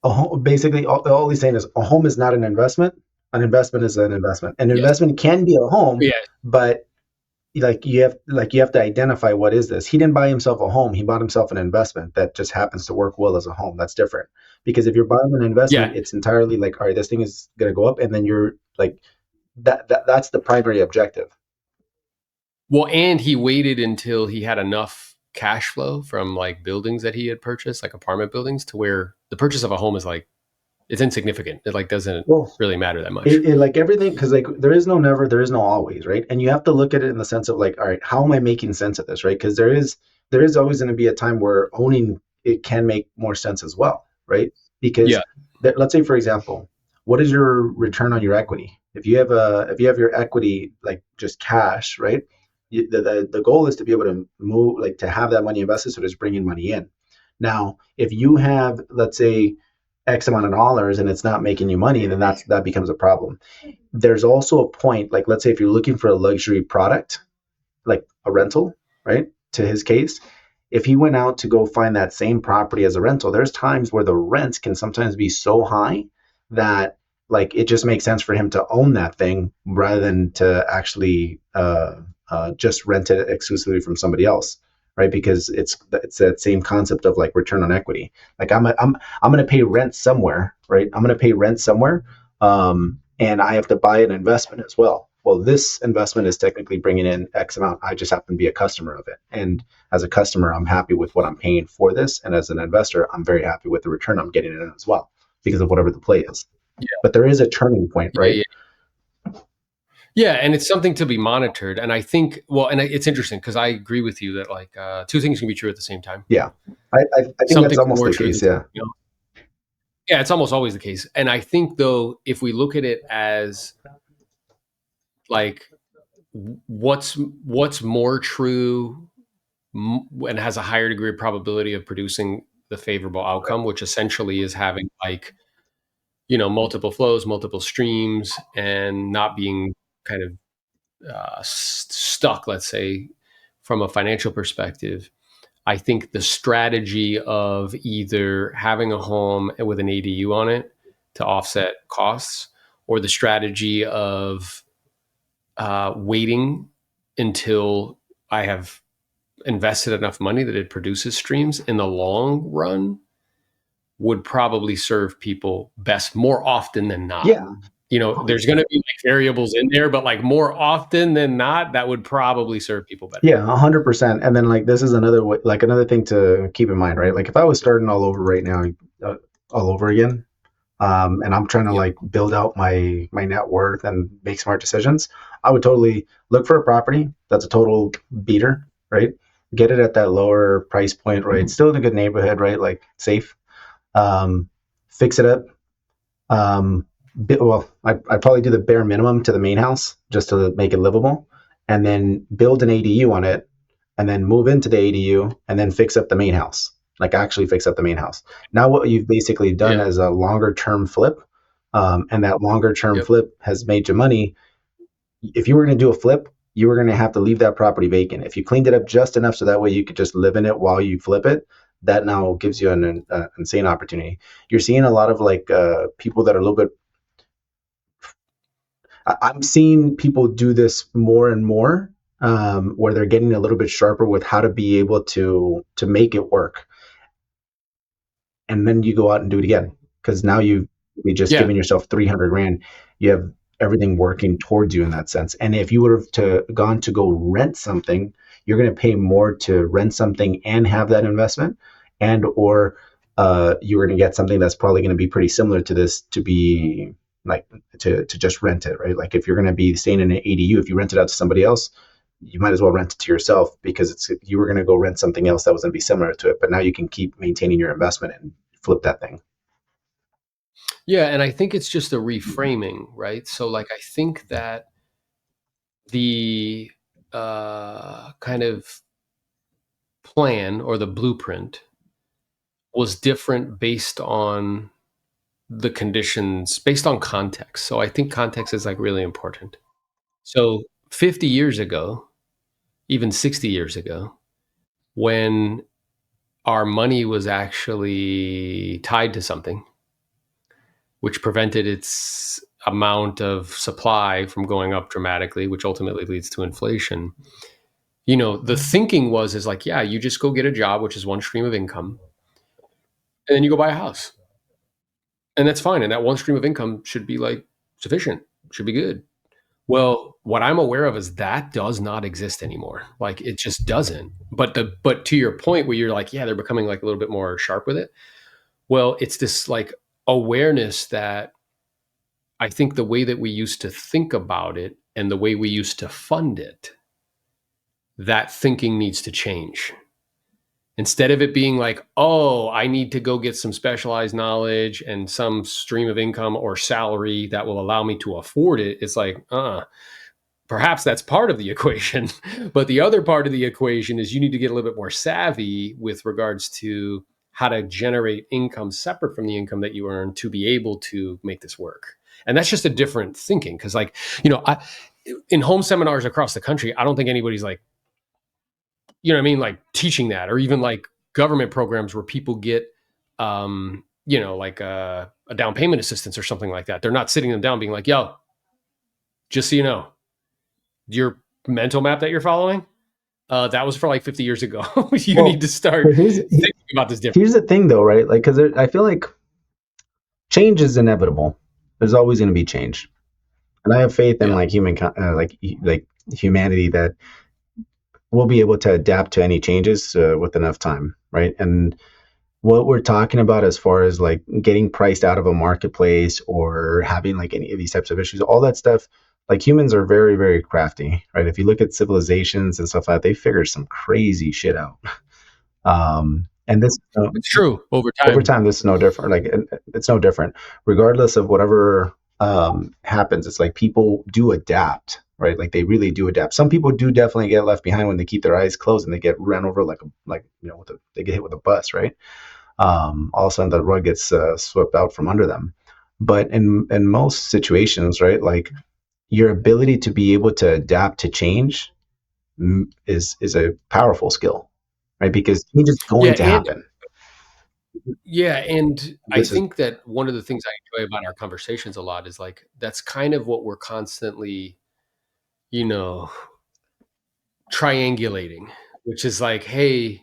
different tax. basically all he's saying is a home is not an investment. An investment is an investment. An Yes. investment can be a home, Yeah. but you have to identify what is this. He didn't buy himself a home. He bought himself an investment that just happens to work well as a home. That's different. Because if you're buying an investment, Yeah. it's entirely like, all right, this thing is gonna go up, and then you're like that's the primary objective. Well, and he waited until he had enough cash flow from like buildings that he had purchased, like apartment buildings, to where the purchase of a home is like it's insignificant. It like doesn't Well, really matter that much. like everything, because like there is no never, there is no always, right? And you have to look at it in the sense of like, all right, how am I making sense of this, right? Because there is always going to be a time where owning it can make more sense as well, right? Because Yeah. let's say, for example, what is your return on your equity? If you have your equity like just cash, right? The goal is to be able to move, like to have that money invested, so it's bringing money in. Now, if you have, let's say, X amount of dollars and it's not making you money, then that becomes a problem. There's also a point, like let's say if you're looking for a luxury product, like a rental, right? To his case, if he went out to go find that same property as a rental, there's times where the rents can sometimes be so high that like it just makes sense for him to own that thing rather than to actually just rent it exclusively from somebody else, right? Because it's that same concept of like return on equity. Like I'm going to pay rent somewhere, right? I'm going to pay rent somewhere, and I have to buy an investment as well. well, this investment is technically bringing in X amount. I just happen to be a customer of it. And as a customer, I'm happy with what I'm paying for this. And as an investor, I'm very happy with the return I'm getting in it as well because of whatever the play is. Yeah. But there is a turning point, Yeah. right? Yeah. Yeah, and it's something to be monitored. And I think, well, and it's interesting because I agree with you that like two things can be true at the same time. Yeah. I think Some that's things are almost more the true case. than Yeah. something else. Yeah, it's almost always the case. And I think though, if we look at it as like what's more true and has a higher degree of probability of producing the favorable outcome, which essentially is having like, multiple flows, multiple streams, and not being kind of stuck, let's say, from a financial perspective. I think the strategy of either having a home with an ADU on it to offset costs, or the strategy of waiting until I have invested enough money that it produces streams in the long run would probably serve people best more often than not. Yeah. There's going to be like variables in there, but like more often than not, that would probably serve people better. Yeah, 100%. And then like this is another way, like another thing to keep in mind, right? Like if I was starting all over right now, all over again, and I'm trying to Yep. like build out my net worth and make smart decisions, I would totally look for a property that's a total beater, right? Get it at that lower price point, right? Still in a good neighborhood, right? Like safe. Fix it up. Well, I'd probably do the bare minimum to the main house just to make it livable, and then build an ADU on it, and then move into the ADU, and then fix up the main house. Like actually fix up the main house. Now, what you've basically done Yeah. is a longer term flip, and that longer term Yep. flip has made you money. If you were going to do a flip, you were going to have to leave that property vacant. If you cleaned it up just enough so that way you could just live in it while you flip it, that now gives you an insane opportunity. You're seeing a lot of like people that are a little bit. I'm seeing people do this more and more, where they're getting a little bit sharper with how to be able to make it work, and then you go out and do it again because now you've just Yeah. given yourself 300 grand. You have everything working towards you in that sense. And if you would have gone to go rent something, you're going to pay more to rent something and have that investment, and or you're going to get something that's probably going to be pretty similar to this to be like to just rent it, right? Like if you're going to be staying in an ADU, if you rent it out to somebody else, you might as well rent it to yourself because you were going to go rent something else that was going to be similar to it, but now you can keep maintaining your investment and flip that thing. Yeah. And I think it's just a reframing, right? So, like, I think that the kind of plan or the blueprint was different based on the conditions, based on context. So, I think context is like really important. So, 50 years ago, even 60 years ago, when our money was actually tied to something, which prevented its amount of supply from going up dramatically, which ultimately leads to inflation. The thinking is like, yeah, you just go get a job, which is one stream of income, and then you go buy a house. And that's fine. And that one stream of income should be like sufficient, should be good. Well, what I'm aware of is that does not exist anymore. Like it just doesn't. But to your point where you're like, yeah, they're becoming like a little bit more sharp with it. Well, it's this like awareness that I think the way that we used to think about it and the way we used to fund it, that thinking needs to change. Instead of it being like, oh, I need to go get some specialized knowledge and some stream of income or salary that will allow me to afford it, it's like, perhaps that's part of the equation. But the other part of the equation is you need to get a little bit more savvy with regards to how to generate income separate from the income that you earn to be able to make this work. And that's just a different thinking. Cause like, in home seminars across the country, I don't think anybody's like, like teaching that, or even like government programs where people get, like a down payment assistance or something like that. They're not sitting them down being like, yo, just so you know, your mental map that you're following, that was for like 50 years ago. You Well, need to start but thinking about this differently. here's the thing though, right? Like, I feel like change is inevitable. There's always going to be change. And I have faith in Yeah. like like humanity that we'll be able to adapt to any changes with enough time, right? And what we're talking about as far as like getting priced out of a marketplace or having like any of these types of issues, all that stuff, like humans are very, very crafty, right? If you look at civilizations and stuff like that, they figure some crazy shit out. And this, It's true over over time. time, this is no different. Like it's no different, regardless of whatever happens. It's like people do adapt, right? Like they really do adapt. Some people do definitely get left behind when they keep their eyes closed and they get run over like they get hit with a bus, right? All of a sudden the rug gets swept out from under them. But in most situations, right, like your ability to be able to adapt to change is a powerful skill, right? Because change is Yeah, going to and happen. yeah, and I This is think that one of the things I enjoy about our conversations a lot is like that's kind of what we're constantly, you know, triangulating, which is like, hey,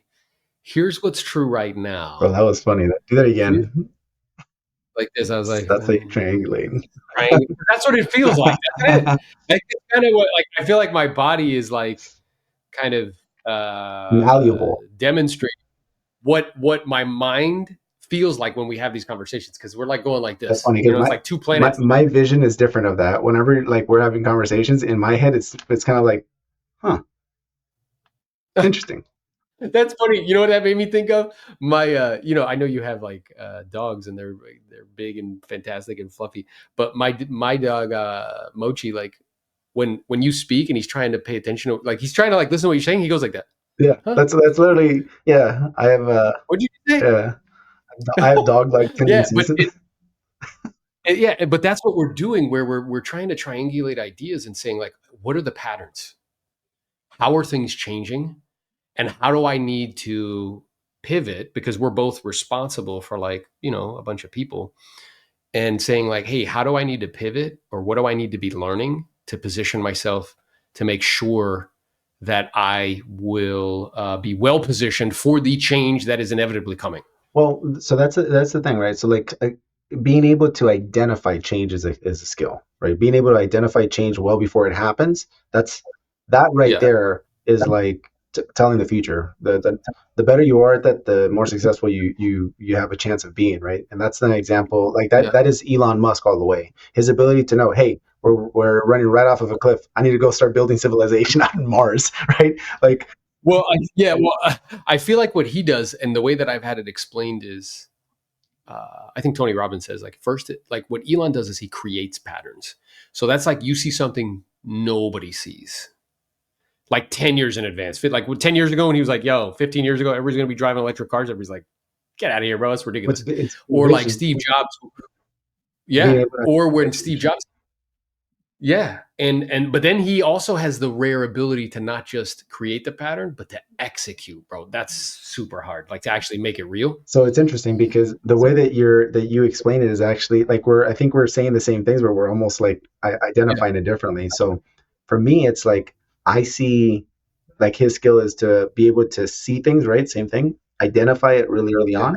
here's what's true right Oh, now. that was funny. Do that Here, again. like this, I was like, That's how you triangulate. That's what it feels like, doesn't it? Like, it's kind of what, like, I feel like my body is like kind of Malleable. demonstrating what my mind feels like when we have these conversations because we're like going like That's this, funny you because know, it's my, like two my planets. my vision is different of that. Whenever like we're having conversations in my head, it's kind of like, huh, interesting. That's funny. You know what that made me think of? My, I know you have like dogs, and they're big and fantastic and fluffy. But my dog Mochi, like when you speak and he's trying to pay attention, like he's trying to like listen to what you're saying, he goes like that. Yeah, Huh? that's literally yeah. I have What'd you say? yeah, I have dog like Yeah, but tendencies. yeah, but that's what we're doing, where we're trying to triangulate ideas and saying like, what are the patterns? How are things changing? And how do I need to pivot because we're both responsible for like, a bunch of people and saying like, hey, how do I need to pivot or what do I need to be learning to position myself to make sure that I will be well positioned for the change that is inevitably coming. Well, so that's the thing, right? So like being able to identify change is a skill, right? Being able to identify change well before it happens, that right Yeah. there is like telling the future. The better you are at that, the more successful you have a chance of being, right? And that's an example like that. Yeah. That is Elon Musk all the way. His ability to know, hey, we're running right off of a cliff. I need to go start building civilization on Mars, right? Like Well, I feel like what he does and the way that I've had it explained is I think Tony Robbins says like first, like what Elon does is he creates patterns. So that's like you see something nobody sees, like 10 years in advance. Like 10 years ago when he was like, yo, 15 years ago, everybody's going to be driving electric cars. Everybody's like, get out of here, bro. That's ridiculous. it's Or like vision, Steve Jobs. being Yeah. able to Or when Steve execution. Jobs. Yeah. But then he also has the rare ability to not just create the pattern, but to execute, bro. That's super hard. Like to actually make it real. So it's interesting because the way that you explain it is actually like I think we're saying the same things, but we're almost like Yeah. identifying it differently. So for me, it's like I see like his skill is to be able to see things, right? Same thing, identify it really early Yeah. on,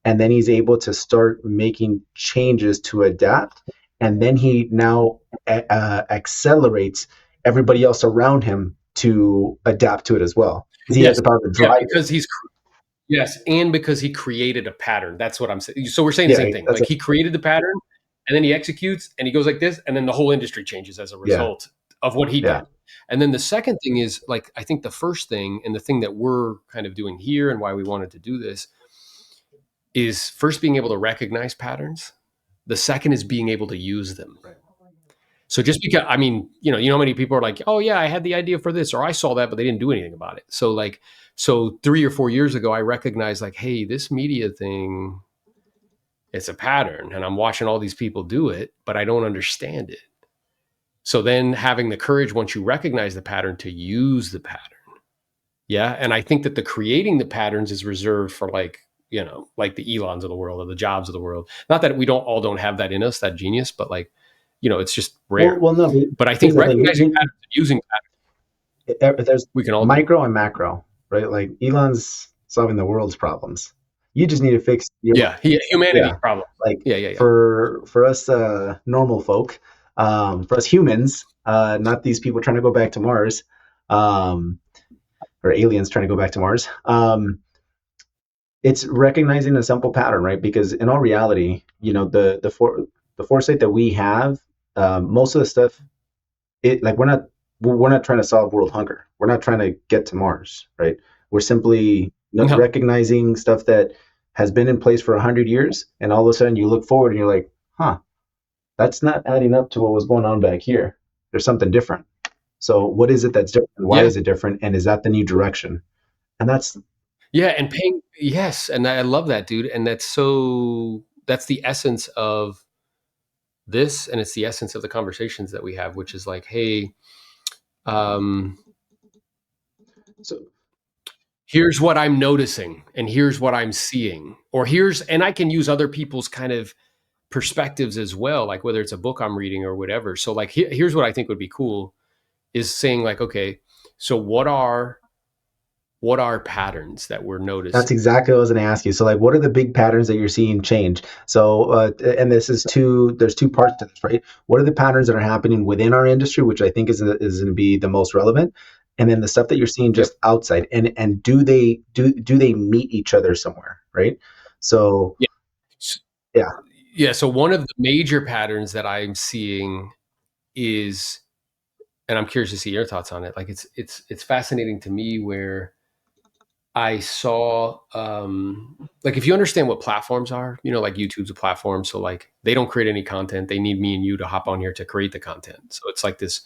and then he's able to start making changes to adapt, and then he now accelerates everybody else around him to adapt to it as well because he has Yes. the power to Yeah. drive it. Because yes. And because he created a pattern. That's what I'm saying. So we're saying the Yeah, same thing. that's Like he created the pattern and then he executes and he goes like this. And then the whole industry changes as a yeah, result of what he yeah. did. And then the second thing is like, I think the first thing and the thing that we're kind of doing here and why we wanted to do this is first being able to recognize patterns. The second is being able to use them. So just because I mean, how many people are like, "Oh yeah, I had the idea for this or I saw that but they didn't do anything about it." So 3 or 4 years ago I recognized like, "Hey, this media thing it's a pattern and I'm watching all these people do it, but I don't understand it." So then having the courage once you recognize the pattern to use the pattern. Yeah, and I think that the creating the patterns is reserved for like the Elons of the world or the Jobs of the world. Not that we don't have that in us, that genius, but like, it's just rare. Well, no. But I Here's think the thing. recognizing patterns and using patterns, There's we can all do. micro and macro, right? Like Elon's solving the world's problems. You just need to fix your Yeah, yeah. humanity problem. Like Yeah, yeah, yeah. for us normal folk, For us humans, not these people trying to go back to Mars, um, or aliens trying to go back to Mars. It's recognizing a simple pattern, right? Because in all reality, the foresight that we have, most of the stuff, it like we're not trying to solve world hunger. We're not trying to get to Mars, right? We're simply No. recognizing stuff that has been in place for 100 years, and all of a sudden you look forward and you're like, huh, that's not adding up to what was going on back here. There's something different. So what is it that's different? Why Yeah. is it different? And is that the new direction? And that's Yeah. And paying, yes. And I love that, dude. And that's the essence of this. And it's the essence of the conversations that we have, which is like, hey, um, so here's what I'm noticing and here's what I'm seeing. And I can use other people's kind of perspectives as well, like whether it's a book I'm reading or whatever. So like here's what I think would be cool is saying like, okay, so what are patterns that we're that's noticing? exactly what I was going to ask you. So, like, what are the big patterns that you're seeing change? So, and there's two parts to this, right? What are the patterns that are happening within our industry, which I think is going to be the most relevant, and then the stuff that you're seeing Yep. just outside, and do they meet each other somewhere, right? So, Yeah. S- yeah, Yeah. So one of the major patterns that I'm seeing is, and I'm curious to see your thoughts on it. Like it's fascinating to me where I saw like if you understand what platforms are, like YouTube's a platform. So like they don't create any content. They need me and you to hop on here to create the content. So it's like this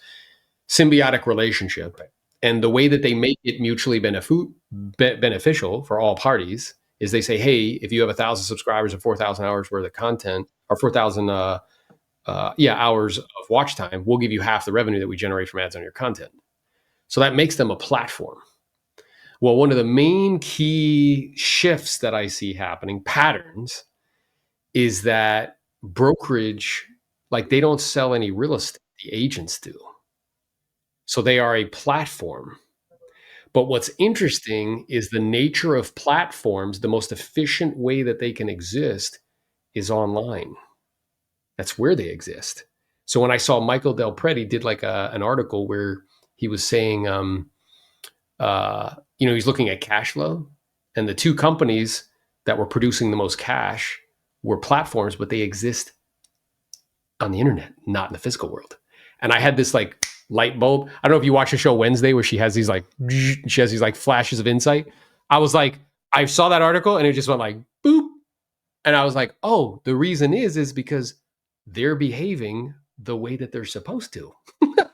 symbiotic relationship. And the way that they make it mutually beneficial for all parties is they say, hey, if you have 1,000 subscribers and 4,000 hours worth of content or 4,000 hours of watch time, we'll give you half the revenue that we generate from ads on your content. So that makes them a platform. Well, one of the main key shifts that I see happening, patterns, is that brokerage, like they don't sell any real estate, the agents do. So they are a platform. But what's interesting is the nature of platforms, the most efficient way that they can exist is online. That's where they exist. So when I saw Michael Del Prete did like an article where he was saying, he's looking at cash flow, and the two companies that were producing the most cash were platforms, but they exist on the internet, not in the physical world. And I had this like light bulb. I don't know if you watch the show Wednesday where she has these like flashes of insight. I was like, I saw that article and it just went like boop. And I was like, oh, the reason is because they're behaving the way that they're supposed to.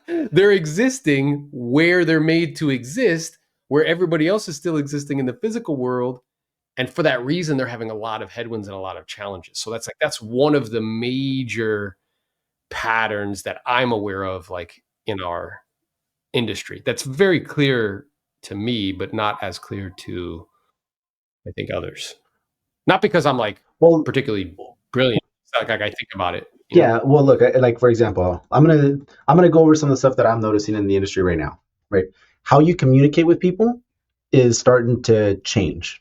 They're existing where they're made to exist, where everybody else is still existing in the physical world. And for that reason, they're having a lot of headwinds and a lot of challenges. So that's one of the major patterns that I'm aware of, like in our industry. That's very clear to me, but not as clear to, I think, others. Not because I'm like well, particularly brilliant. It's not like I think about it. yeah. Well, look, like for example, I'm gonna go over some of the stuff that I'm noticing in the industry right now, right? How you communicate with people is starting to change,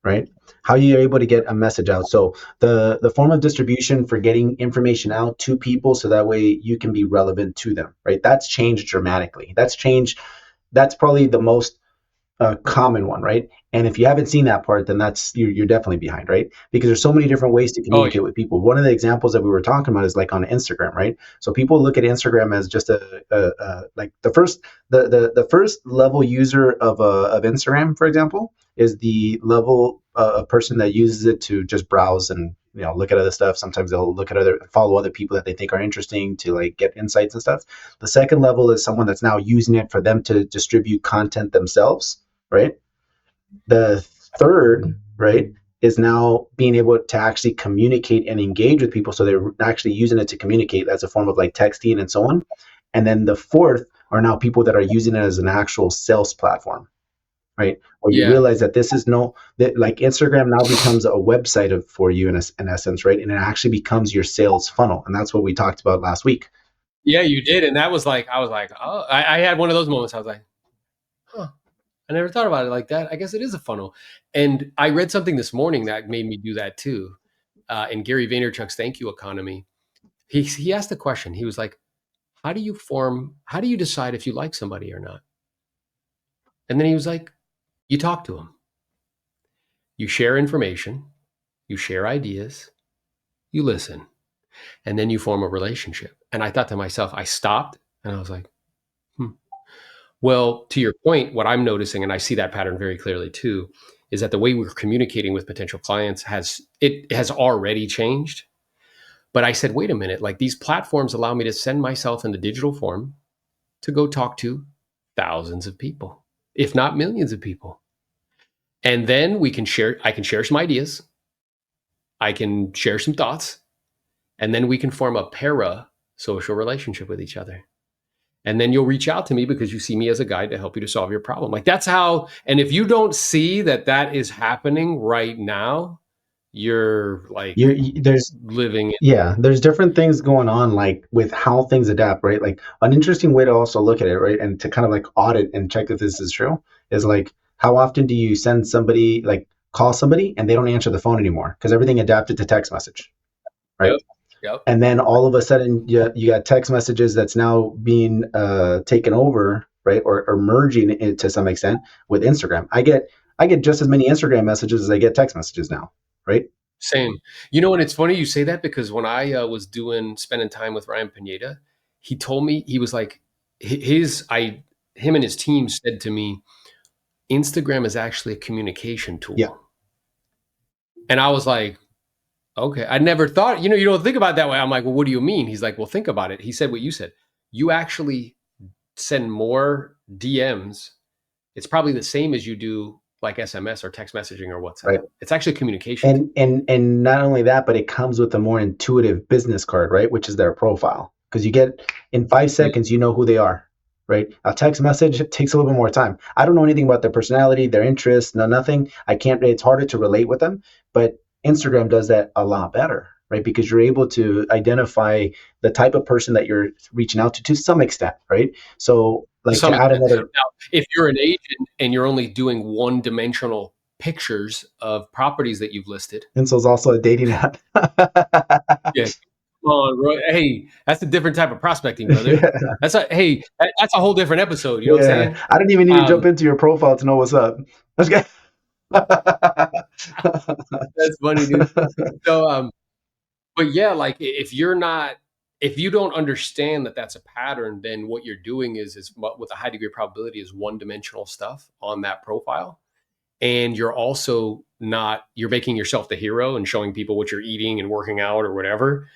right? How you're able to get a message out. So the form of distribution for getting information out to people so that way you can be relevant to them, right? That's changed dramatically. That's probably the most a common one, right? And if you haven't seen that part, then you're definitely behind, right? Because there's so many different ways to Oh yeah, communicate with people. One of the examples that we were talking about is like on Instagram, right? So people look at Instagram as just like the first level user of Instagram, for example, is the level a person that uses it to just browse and look at other stuff. Sometimes they'll look at follow other people that they think are interesting to like get insights and stuff. The second level is someone that's now using it for them to distribute content themselves, right? The third, right, is now being able to actually communicate and engage with people. So they're actually using it to communicate as a form of like texting and so on. And then the fourth are now people that are using it as an actual sales platform, right? Where you yeah, realize that this is no, that like Instagram now becomes a website for you in essence, right? And it actually becomes your sales funnel. And that's what we talked about last week. yeah. You did, and that was like I was like, oh, I had one of those moments. I was like, huh. I never thought about it like that. I guess it is a funnel. And I read something this morning that made me do that too. In Gary Vaynerchuk's Thank You Economy, he asked a question. He was like, how do you decide if you like somebody or not? And then he was like, you talk to them, you share information, you share ideas, you listen, and then you form a relationship. And I thought to myself, I stopped and I was like, hmm. Well, to your point, what I'm noticing, and I see that pattern very clearly too, is that the way we're communicating with potential clients has already changed. But I said, wait a minute, like these platforms allow me to send myself in the digital form to go talk to thousands of people, if not millions of people. And then I can share some ideas, I can share some thoughts, and then we can form a para social relationship with each other. And then you'll reach out to me because you see me as a guide to help you to solve your problem. Like that's how, and if you don't see that that is happening right now, you're like There's living. Yeah, there's different things going on, like with how things adapt, right? Like an interesting way to also look at it, right, and to kind of like audit and check if this is true is like how often do you send somebody, like call somebody and they don't answer the phone anymore because everything adapted to text message, right? Yep. Yep. And then all of a sudden you got text messages that's now being taken over, right, or merging it to some extent with Instagram. I get just as many Instagram messages as I get text messages now, right? Same. You know, and it's funny you say that because when I was spending time with Ryan Pineda, he told me, he was like, him and his team said to me, Instagram is actually a communication Yeah, tool. And I was like, okay, I never thought, you don't think about it that way. I'm like, well, what do you mean? He's like, well, think about it. He said what you said. You actually send more DMs. It's probably the same as you do like SMS or text messaging or WhatsApp. right. It's actually a communication tool. And not only that, but it comes with a more intuitive business card, right? Which is their profile. Because you get in 5 seconds, you know who they are, right? A text message takes a little bit more time. I don't know anything about their personality, their interests, no nothing. I can't. It's harder to relate with them, but Instagram does that a lot better, right? Because you're able to identify the type of person that you're reaching out to some extent, right? So, To like some to add extent. another, Now, if you're an agent and you're only doing one-dimensional pictures of properties that you've listed, Inso's also a dating app. yeah, come on, Roy. Hey, that's a different type of prospecting, brother. Yeah. That's a whole different episode. You know what I'm Yeah, saying? I didn't even need to jump Um, into your profile to know what's up. Let's get. that's funny, dude. So, but yeah, like if you don't understand that that's a pattern, then what you're doing is with a high degree of probability is one-dimensional stuff on that profile. And you're also not, you're making yourself the hero and showing people what you're eating and working out or whatever,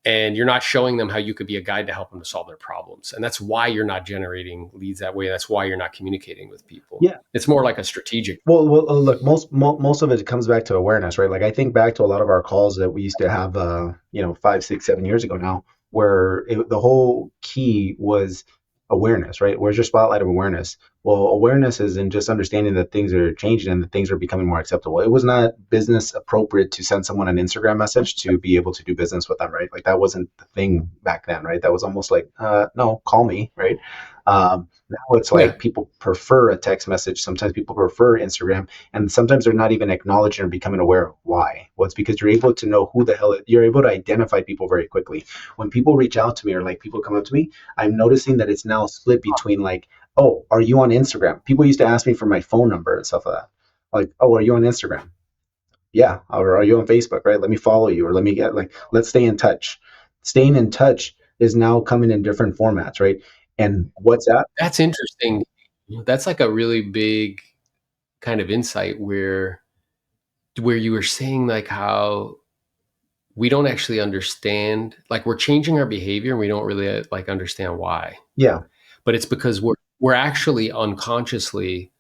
and you're not showing them how you could be a guide to help them to solve their problems. And that's why you're not generating leads that way. That's why you're not communicating with people. Yeah. It's more like a strategic. Look, most of it comes back to awareness, right? Like I think back to a lot of our calls that we used to have, 5, 6, 7 years ago now, where the whole key was awareness, right? Where's your spotlight of awareness? Well, awareness is in just understanding that things are changing and that things are becoming more acceptable. It was not business appropriate to send someone an Instagram message to be able to do business with them, right? Like that wasn't the thing back then, right? That was almost like, no, call me, right? Now it's Yeah. like people prefer a text message. Sometimes people prefer Instagram, and sometimes they're not even acknowledging or becoming aware of why. Well, it's because you're able to know who the hell you're able to identify people very quickly. When people reach out to me or like people come up to me, I'm noticing that it's now split between like, oh, are you on Instagram? People used to ask me for my phone number and stuff like that. Like, oh, are you on Instagram? Yeah. Or are you on Facebook? Right? Let me follow you, or let me get like, let's stay in touch. Staying in touch is now coming in different formats, right? And WhatsApp. That's interesting. That's like a really big kind of insight where you were saying like how we don't actually understand, like we're changing our behavior and we don't really like understand why. Yeah, But it's because we're actually unconsciously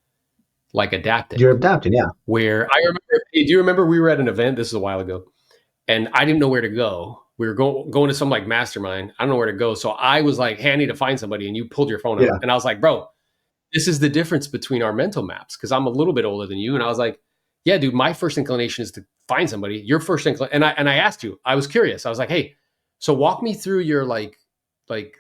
like adapting. you're adapting. Yeah, Where I remember, hey, do you remember we were at an event? This is a while ago, and I didn't know where to go. We were going to some like mastermind. I don't know where to go, so I was like, "Hey, I need to find somebody," and you pulled your phone out, yeah, and I was like, "Bro, this is the difference between our mental maps." Because I'm a little bit older than you, and I was like, "Yeah, dude, my first inclination is to find somebody. Your first inclination," and I asked you, I was curious. I was like, "Hey, so walk me through your like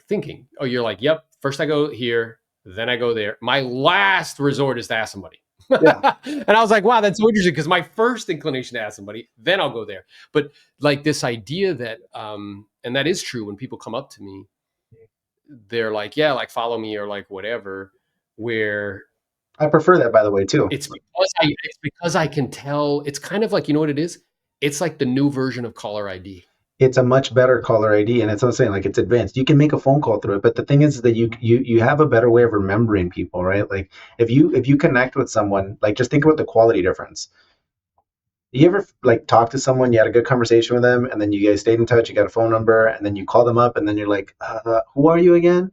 thinking." Oh, you're like, "Yep, first I go here, then I go there. My last resort is to ask somebody." yeah. And I was like, wow, that's so interesting because my first inclination to ask somebody, then I'll go there. But like this idea that, and that is true when people come up to me, they're like, yeah, like follow me or like whatever, where I prefer that, by the way, too. it's because I can tell. It's kind of like, you know what it is? It's like the new version of caller ID. It's a much better caller ID, and it's what I'm saying, like it's advanced. You can make a phone call through it, but the thing is that you have a better way of remembering people, right? Like if you connect with someone, like just think about the quality difference. You ever like talk to someone, you had a good conversation with them, and then you guys stayed in touch, you got a phone number, and then you call them up, and then you're like, who are you again?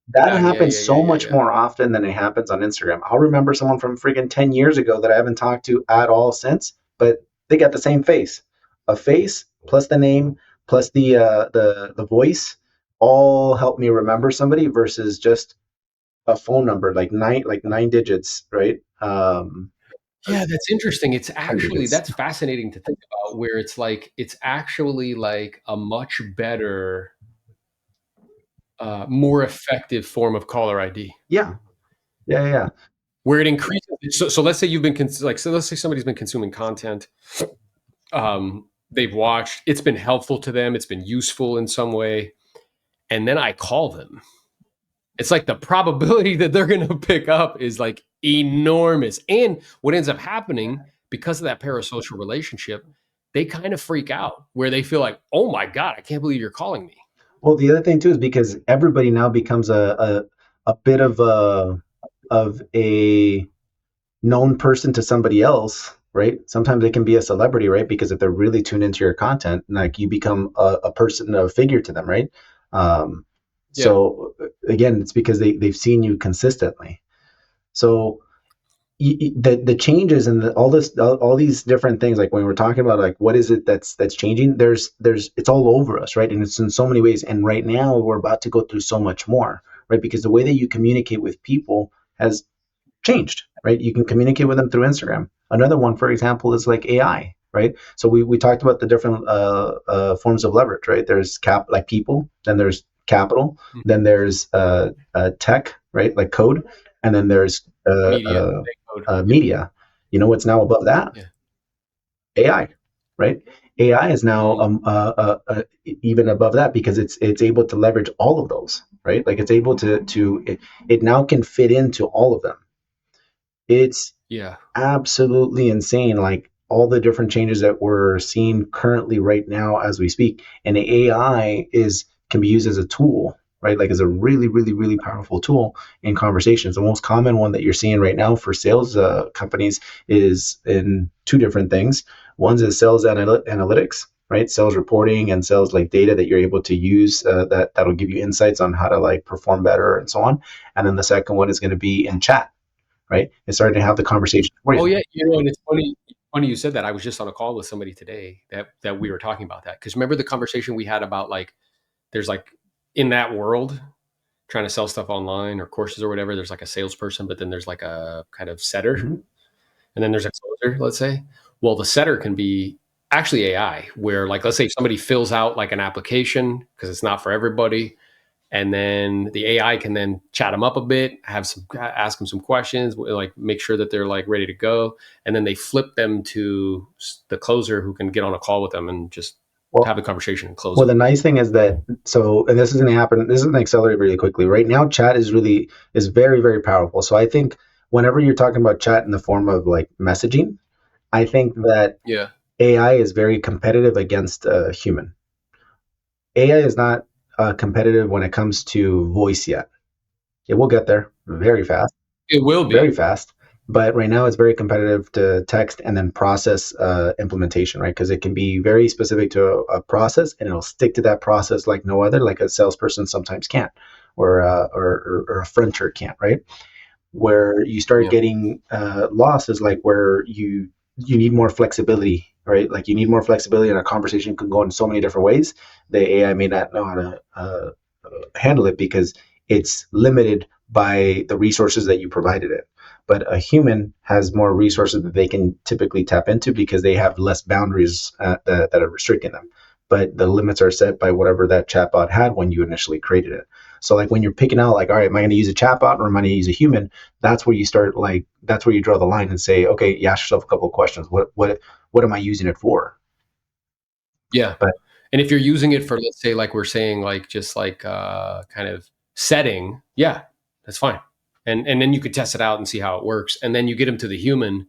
That Yeah, yeah, happens yeah, yeah, so yeah, much yeah. more often than it happens on Instagram. I'll remember someone from freaking 10 years ago that I haven't talked to at all since, but they got the same face. A face plus the name plus the voice all help me remember somebody versus just a phone number like nine digits, right? Yeah, that's interesting. It's 10 actually digits. that's fascinating to think about where it's like it's actually like a much better, more effective form of caller ID Yeah. Yeah, yeah. Yeah. where it increases. So let's say you've been so let's say somebody's been consuming content. They've watched. It's been helpful to them. It's been useful in some way, and then I call them. It's like the probability that they're going to pick up is like enormous. And what ends up happening because of that parasocial relationship, they kind of freak out where they feel like, oh my God, I can't believe you're calling me. Well, the other thing too is because everybody now becomes a bit of a known person to somebody else, right? Sometimes it can be a celebrity, right? Because if they're really tuned into your content, like you become a person, a figure to them, right? Um, Yeah. so again, it's because they've seen you consistently. So the changes and all this, all these different things, like when we're talking about like what is it that's changing, there's it's all over us, right? And it's in so many ways. And right now we're about to go through so much more, right? Because the way that you communicate with people has changed, right? You can communicate with them through Instagram. Another one, for example, is like AI, right? So we talked about the different forms of leverage, right? There's like people, then there's capital, then there's tech, right? Like code, and then there's Media. They code. Yeah. media. You know what's now above that? Yeah. AI, right? AI is now Mm, even above that because it's able to leverage all of those, right? Like it's able it now can fit into all of them. It's yeah. absolutely insane, like all the different changes that we're seeing currently right now as we speak. And AI is can be used as a tool, right? Like as a really, really, really powerful tool in conversations. The most common one that you're seeing right now for sales companies is in two different things. One's is sales analytics, right? Sales reporting and sales like data that you're able to use that'll give you insights on how to like perform better and so on. And then the second one is going to be in chat, right? And starting to have the conversation for Oh you. yeah. And it's funny you said that. I was just on a call with somebody today that we were talking about that. Because remember the conversation we had about like there's like in that world trying to sell stuff online or courses or whatever, there's like a salesperson, but then there's like a kind of setter, Mm-hmm. and then there's a closer, let's say. Well, the setter can be actually AI, where like let's say somebody fills out like an application because it's not for everybody, and then the AI can then chat them up a bit, have some ask them some questions, like make sure that they're like ready to go, and then they flip them to the closer who can get on a call with them and just Well, have a conversation and close well, the them. nice thing is that and this is going to happen. This is going to accelerate really quickly. Right now, chat is very very powerful. So I think whenever you're talking about chat in the form of like messaging, I think that Yeah, AI is very competitive against a human. AI is not competitive when it comes to voice yet. It will get there very fast. it will Very be. fast. But right now, it's very competitive to text and then process implementation, right? Because it can be very specific to a process, and it'll stick to that process like no other, like a salesperson sometimes can't, or a fronter can't, right? Where you start Yeah, getting lost is like where you need more flexibility, right? Like you need more flexibility, and a conversation can go in so many different ways. The AI may not know how to handle it because it's limited by the resources that you provided it. But a human has more resources that they can typically tap into because they have less boundaries that are restricting them. But the limits are set by whatever that chatbot had when you initially created it. So like when you're picking out like, all right, am I going to use a chatbot or am I going to use a human? That's where you start like that's where you draw the line and say, okay, you ask yourself a couple of questions. What am I using it for? yeah. But And if you're using it for, let's say, like we're saying, like just like kind of setting, yeah, that's fine. And then you could test it out and see how it works. And then you get them to the human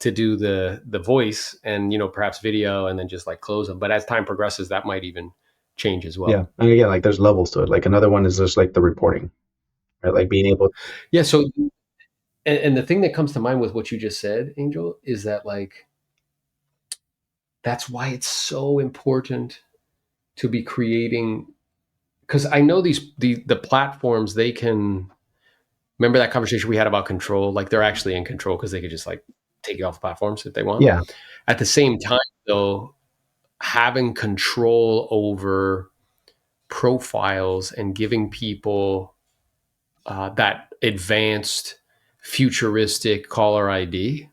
to do the voice and, you know, perhaps video, and then just like close them. But as time progresses, that might even change as Yeah. well. And again, like there's levels to it. Like another one is just like the reporting, right? Like being able. Yeah. So, and the thing that comes to mind with what you just said, Angel, is that like, that's why it's so important to be creating, because I know the platforms, they can, remember that conversation we had about control, like they're actually in control because they could just like take you off the platforms if they want. Yeah. At the same time, though, having control over profiles and giving people that advanced futuristic caller ID,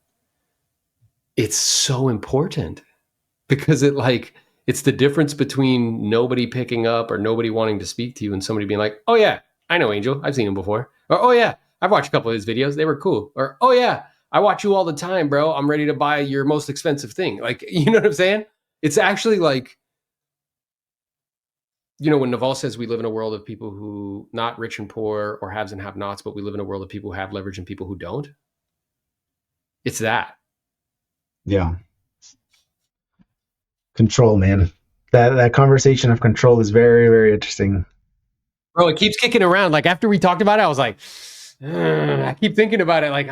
it's so important, because it's the difference between nobody picking up or nobody wanting to speak to you and somebody being like, oh yeah, I know Angel, I've seen him before, or oh yeah, I've watched a couple of his videos, they were cool, or oh yeah, I watch you all the time, bro, I'm ready to buy your most expensive thing. Like, you know what I'm saying? It's actually like, you know, when Novello says we live in a world of people who, not rich and poor or haves and have nots, but we live in a world of people who have leverage and people who don't. It's that. Yeah. Control, man. That conversation of control is very, very interesting. Bro, it keeps kicking around. Like after we talked about it, I was like, I keep thinking about it, like,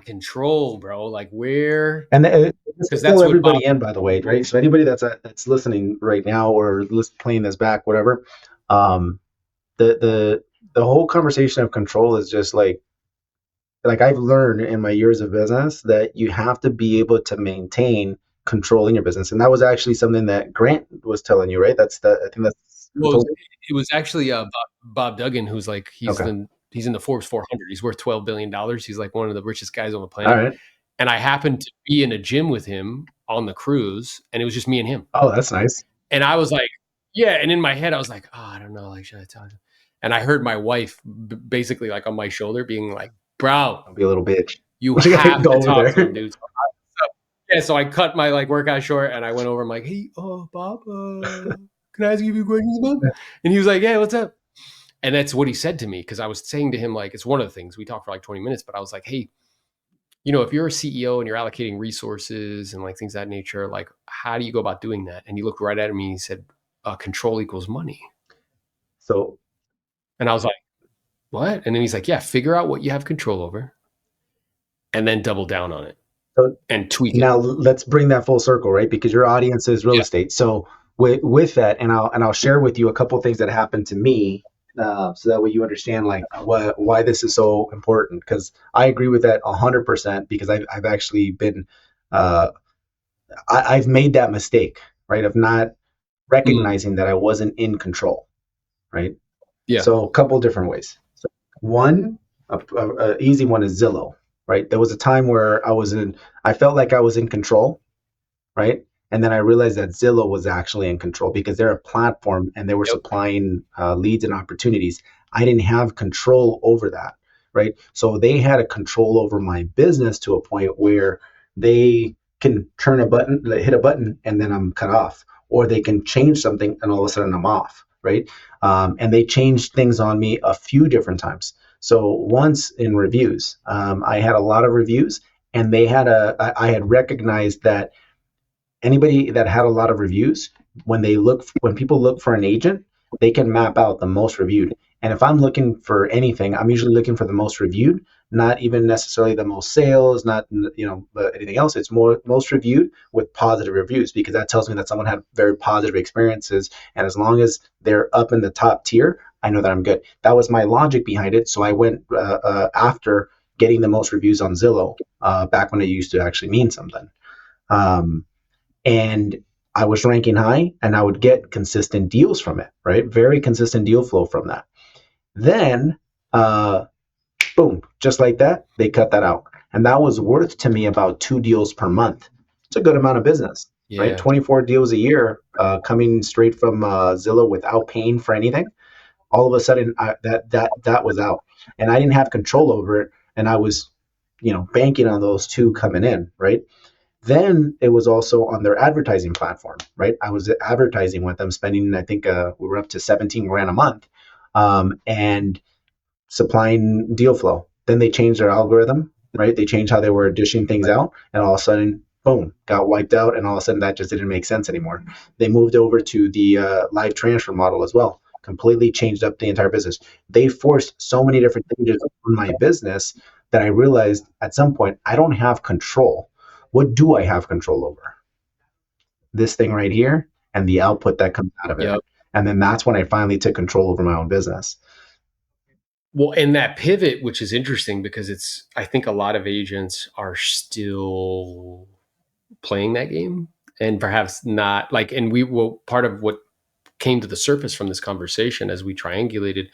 control, bro. Like where, And this because will fill that's what Bob, everybody in, by the way, right? So anybody that's listening right now or playing this back, whatever, um, the whole conversation of control is just like I've learned in my years of business that you have to be able to maintain control in your business, and that was actually something that Grant was telling you, right? I think that's who well, told you. it was actually Bob Duggan, who's like, Okay, he's in the Forbes 400. He's worth $12 billion. He's like one of the richest guys on the all planet. right. And I happened to be in a gym with him on the cruise, and it was just me and him. Oh, that's nice. And I was like, yeah. And in my head, I was like, oh, I don't know. Like, should I tell him? And I heard my wife basically like on my shoulder being like, bro, I'll be a little bitch. you What you gotta have go to over talk to him, there? dude. Yeah, so I cut my like workout short and I went over. I'm like, hey, Bob, can I ask you a few questions, Bob? And he was like, yeah, what's up? And that's what he said to me, because I was saying to him, like, it's one of the things we talked for like 20 minutes, but I was like, hey, you know, if you're a CEO and you're allocating resources and like things of that nature, like, how do you go about doing that? And he looked right at me and he said, control equals money. So, And I was like, what? And then he's like, yeah, figure out what you have control over and then double down on it so and tweak it. now let's bring that full circle, right? Because your audience is real Yeah. estate. So with that, and I'll share with you a couple of things that happened to me, so that way you understand like why this is so important. Because I agree with that 100%. Because I've actually been uh, I've made that mistake, right, of not Mm, recognizing that I wasn't in control, right? yeah. So a couple different ways. So one, a easy one is Zillow, right? There was a time where I felt like I was in control, right? And then I realized that Zillow was actually in control because they're a platform and they were Yep. supplying leads and opportunities. I didn't have control over that, right? So they had a control over my business to a point where they can turn a button, hit a button, and then I'm cut off, or they can change something and all of a sudden I'm off, right? And they changed things on me a few different times. So once in reviews, I had a lot of reviews, and I had recognized that anybody that had a lot of reviews, when people look for an agent, they can map out the most reviewed. And if I'm looking for anything, I'm usually looking for the most reviewed, not even necessarily the most sales, not anything else. It's more most reviewed with positive reviews, because that tells me that someone had very positive experiences. And as long as they're up in the top tier, I know that I'm good. That was my logic behind it. So I went after getting the most reviews on Zillow, back when it used to actually mean something. Um, and I was ranking high, and I would get consistent deals from it, right? Very consistent deal flow from that. Then, boom, just like that, they cut that out. And that was worth to me about 2 deals per month. It's a good amount of business, right? Yeah. 24 deals a year, coming straight from Zillow without paying for anything. All of a sudden, that was out, and I didn't have control over it, and I was, banking on those two coming in, right? Then it was also on their advertising platform, right? I was advertising with them, spending, I think we were up to 17 grand a month, and supplying deal flow. Then they changed their algorithm, right? They changed how they were dishing things out, and all of a sudden, boom, got wiped out, and all of a sudden that just didn't make sense anymore. They moved over to the live transfer model as well, completely changed up the entire business. They forced so many different changes on my business that I realized at some point I don't have control. What do I have control over? This thing right here and the output that comes out of it. Yep. And then that's when I finally took control over my own business. Well, and that pivot, which is interesting because I think a lot of agents are still playing that game and perhaps not like, and part of what came to the surface from this conversation as we triangulated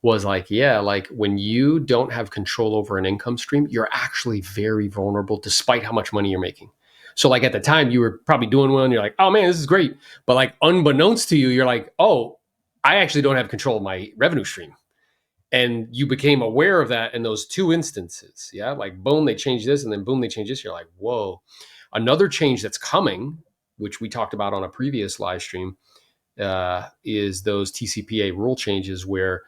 was like, yeah, like when you don't have control over an income stream, you're actually very vulnerable despite how much money you're making. So like at the time you were probably doing well and you're like, oh man, this is great. But like unbeknownst to you, you're like, oh, I actually don't have control of my revenue stream. And you became aware of that in those two instances. Yeah. Like boom, they changed this and then boom, they changed this. You're like, whoa. Another change that's coming, which we talked about on a previous live stream, is those TCPA rule changes where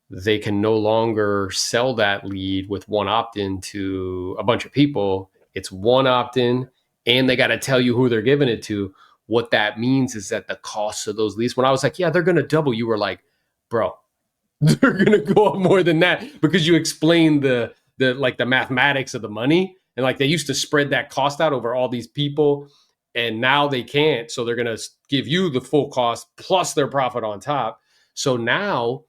they can no longer sell that lead with one opt-in to a bunch of people. It's one opt-in, and they got to tell you who they're giving it to. What that means is that the costs of those leads, when I was like, yeah, they're going to double, you were like, bro, they're going to go up more than that because you explained the like the mathematics of the money. And like they used to spread that cost out over all these people, and now they can't. So they're going to give you the full cost plus their profit on top. So now,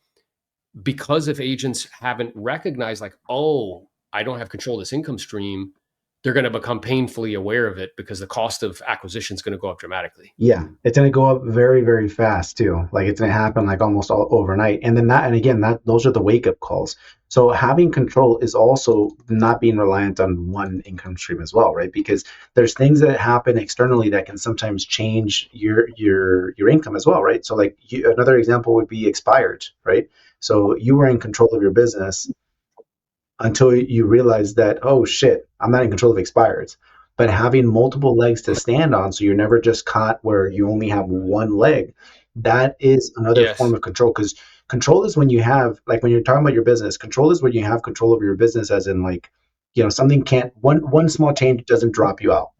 because if agents haven't recognized like, oh, I don't have control of this income stream, they're going to become painfully aware of it because the cost of acquisition is going to go up dramatically. Yeah, it's going to go up very, very fast too. Like it's going to happen like almost all overnight. And then that, and again, that those are the wake up calls. So having control is also not being reliant on one income stream as well, right? Because there's things that happen externally that can sometimes change your income as well, right? So like another example would be expired, right? So you were in control of your business until you realize that, oh shit, I'm not in control of expireds. But having multiple legs to stand on, so you're never just caught where you only have one leg, that is another form Yes. of control. Because control is when you have, like when you're talking about your business, control is when you have control over your business, as in like, something can't, one small change doesn't drop you out,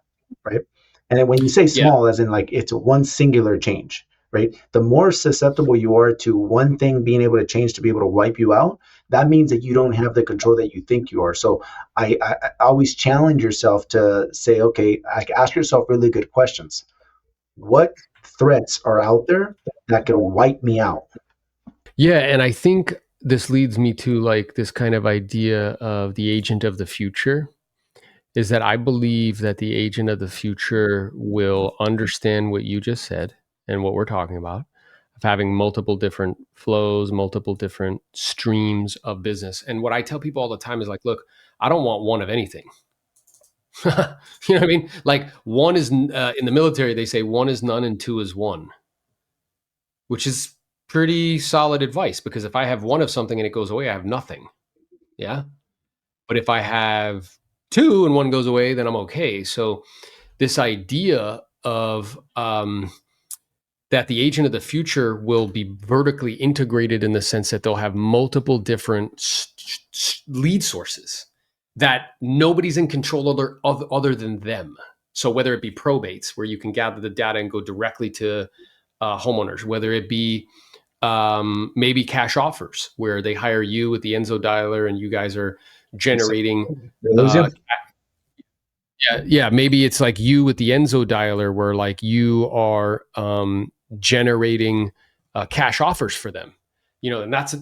right? And then when you say Yeah. small, as in like it's one singular change, right? The more susceptible you are to one thing being able to change to be able to wipe you out, that means that you don't have the control that you think you are. So I always challenge yourself to say, okay, like ask yourself really good questions. What threats are out there that could wipe me out? Yeah. And I think this leads me to like this kind of idea of the agent of the future is that I believe that the agent of the future will understand what you just said and what we're talking about of having multiple different flows, multiple different streams of business. And what I tell people all the time is like, look, I don't want one of anything. You know what I mean? Like one is in the military, they say one is none and two is one, which is pretty solid advice because if I have one of something and it goes away, I have nothing. Yeah. But if I have two and one goes away, then I'm okay. So this idea of that the agent of the future will be vertically integrated in the sense that they'll have multiple different lead sources that nobody's in control other than them. So whether it be probates, where you can gather the data and go directly to homeowners, whether it be maybe cash offers, where they hire you with the Enzo dialer and you guys are generating They lose you. uh, yeah, maybe it's like you with the Enzo dialer where like you are generating cash offers for them. You know, and that's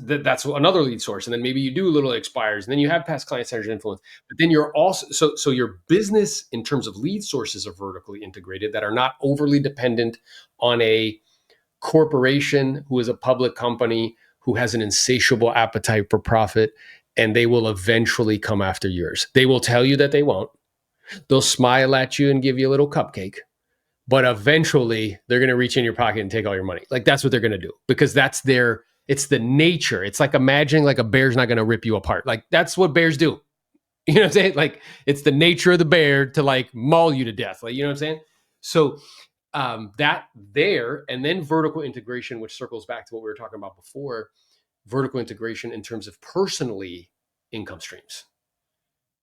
another lead source. And then maybe you do little expires, and then you have past client centered influence. But then you're also so your business in terms of lead sources are vertically integrated that are not overly dependent on a corporation who is a public company who has an insatiable appetite for profit, and they will eventually come after yours. They will tell you that they won't. They'll smile at you and give you a little cupcake, but eventually they're going to reach in your pocket and take all your money. Like that's what they're going to do because it's the nature. It's like imagining like a bear's not going to rip you apart. Like that's what bears do. You know what I'm saying? Like it's the nature of the bear to like maul you to death. Like, you know what I'm saying? So that there, and then vertical integration, which circles back to what we were talking about before, vertical integration in terms of personally income streams.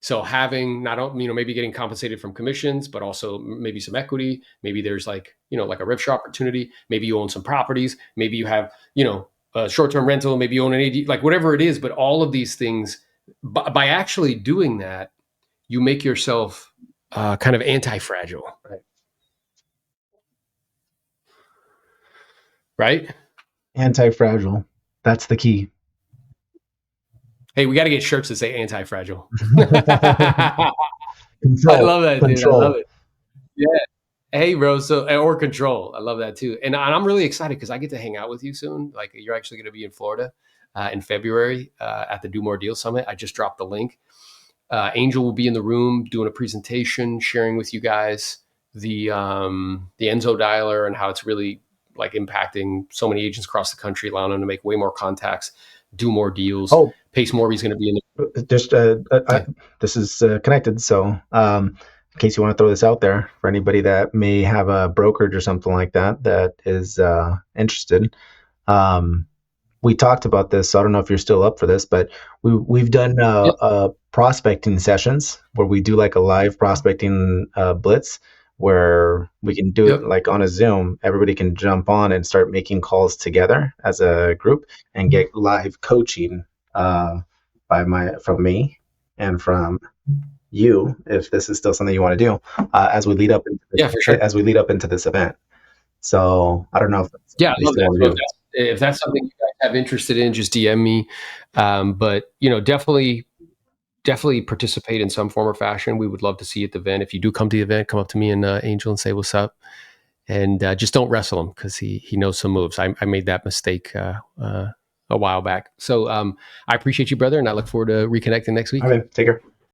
So having not only, maybe getting compensated from commissions, but also maybe some equity. Maybe there's like, like a risk opportunity. Maybe you own some properties. Maybe you have, a short-term rental. Maybe you own an AD, like whatever it is. But all of these things, by actually doing that, you make yourself kind of anti-fragile, right? Anti-fragile. That's the key. Hey, we got to get shirts that say anti-fragile. I Control. love that, dude. I love Control. it. Yeah. Hey, bro. So, or control. I love that too. And I'm really excited because I get to hang out with you soon. Like, you're actually going to be in Florida in February at the Do More Deal Summit. I just dropped the link. Angel will be in the room doing a presentation, sharing with you guys the Enzo dialer and how it's really like impacting so many agents across the country, allowing them to make way more contacts, do more deals. Oh, Pace Morby's going to be in the just this is connected. So, in case you want to throw this out there for anybody that may have a brokerage or something like that that is interested, we talked about this. So I don't know if you're still up for this, but we've done Yep. prospecting sessions where we do like a live prospecting blitz where we can do it Yep. like on a Zoom. Everybody can jump on and start making calls together as a group and get live coaching from me and from you, if this is still something you want to do, as we lead up into Yeah, for sure. this event. So I don't know if that's Yeah, I something you love still that. want So to do. if that's something you guys have interested in, just DM me. But definitely participate in some form or fashion. We would love to see you at the event. If you do come to the event, come up to me and Angel and say what's up. And just don't wrestle him because he knows some moves. I made that mistake a while back. So I appreciate you, brother, and I look forward to reconnecting next All week. right, take care.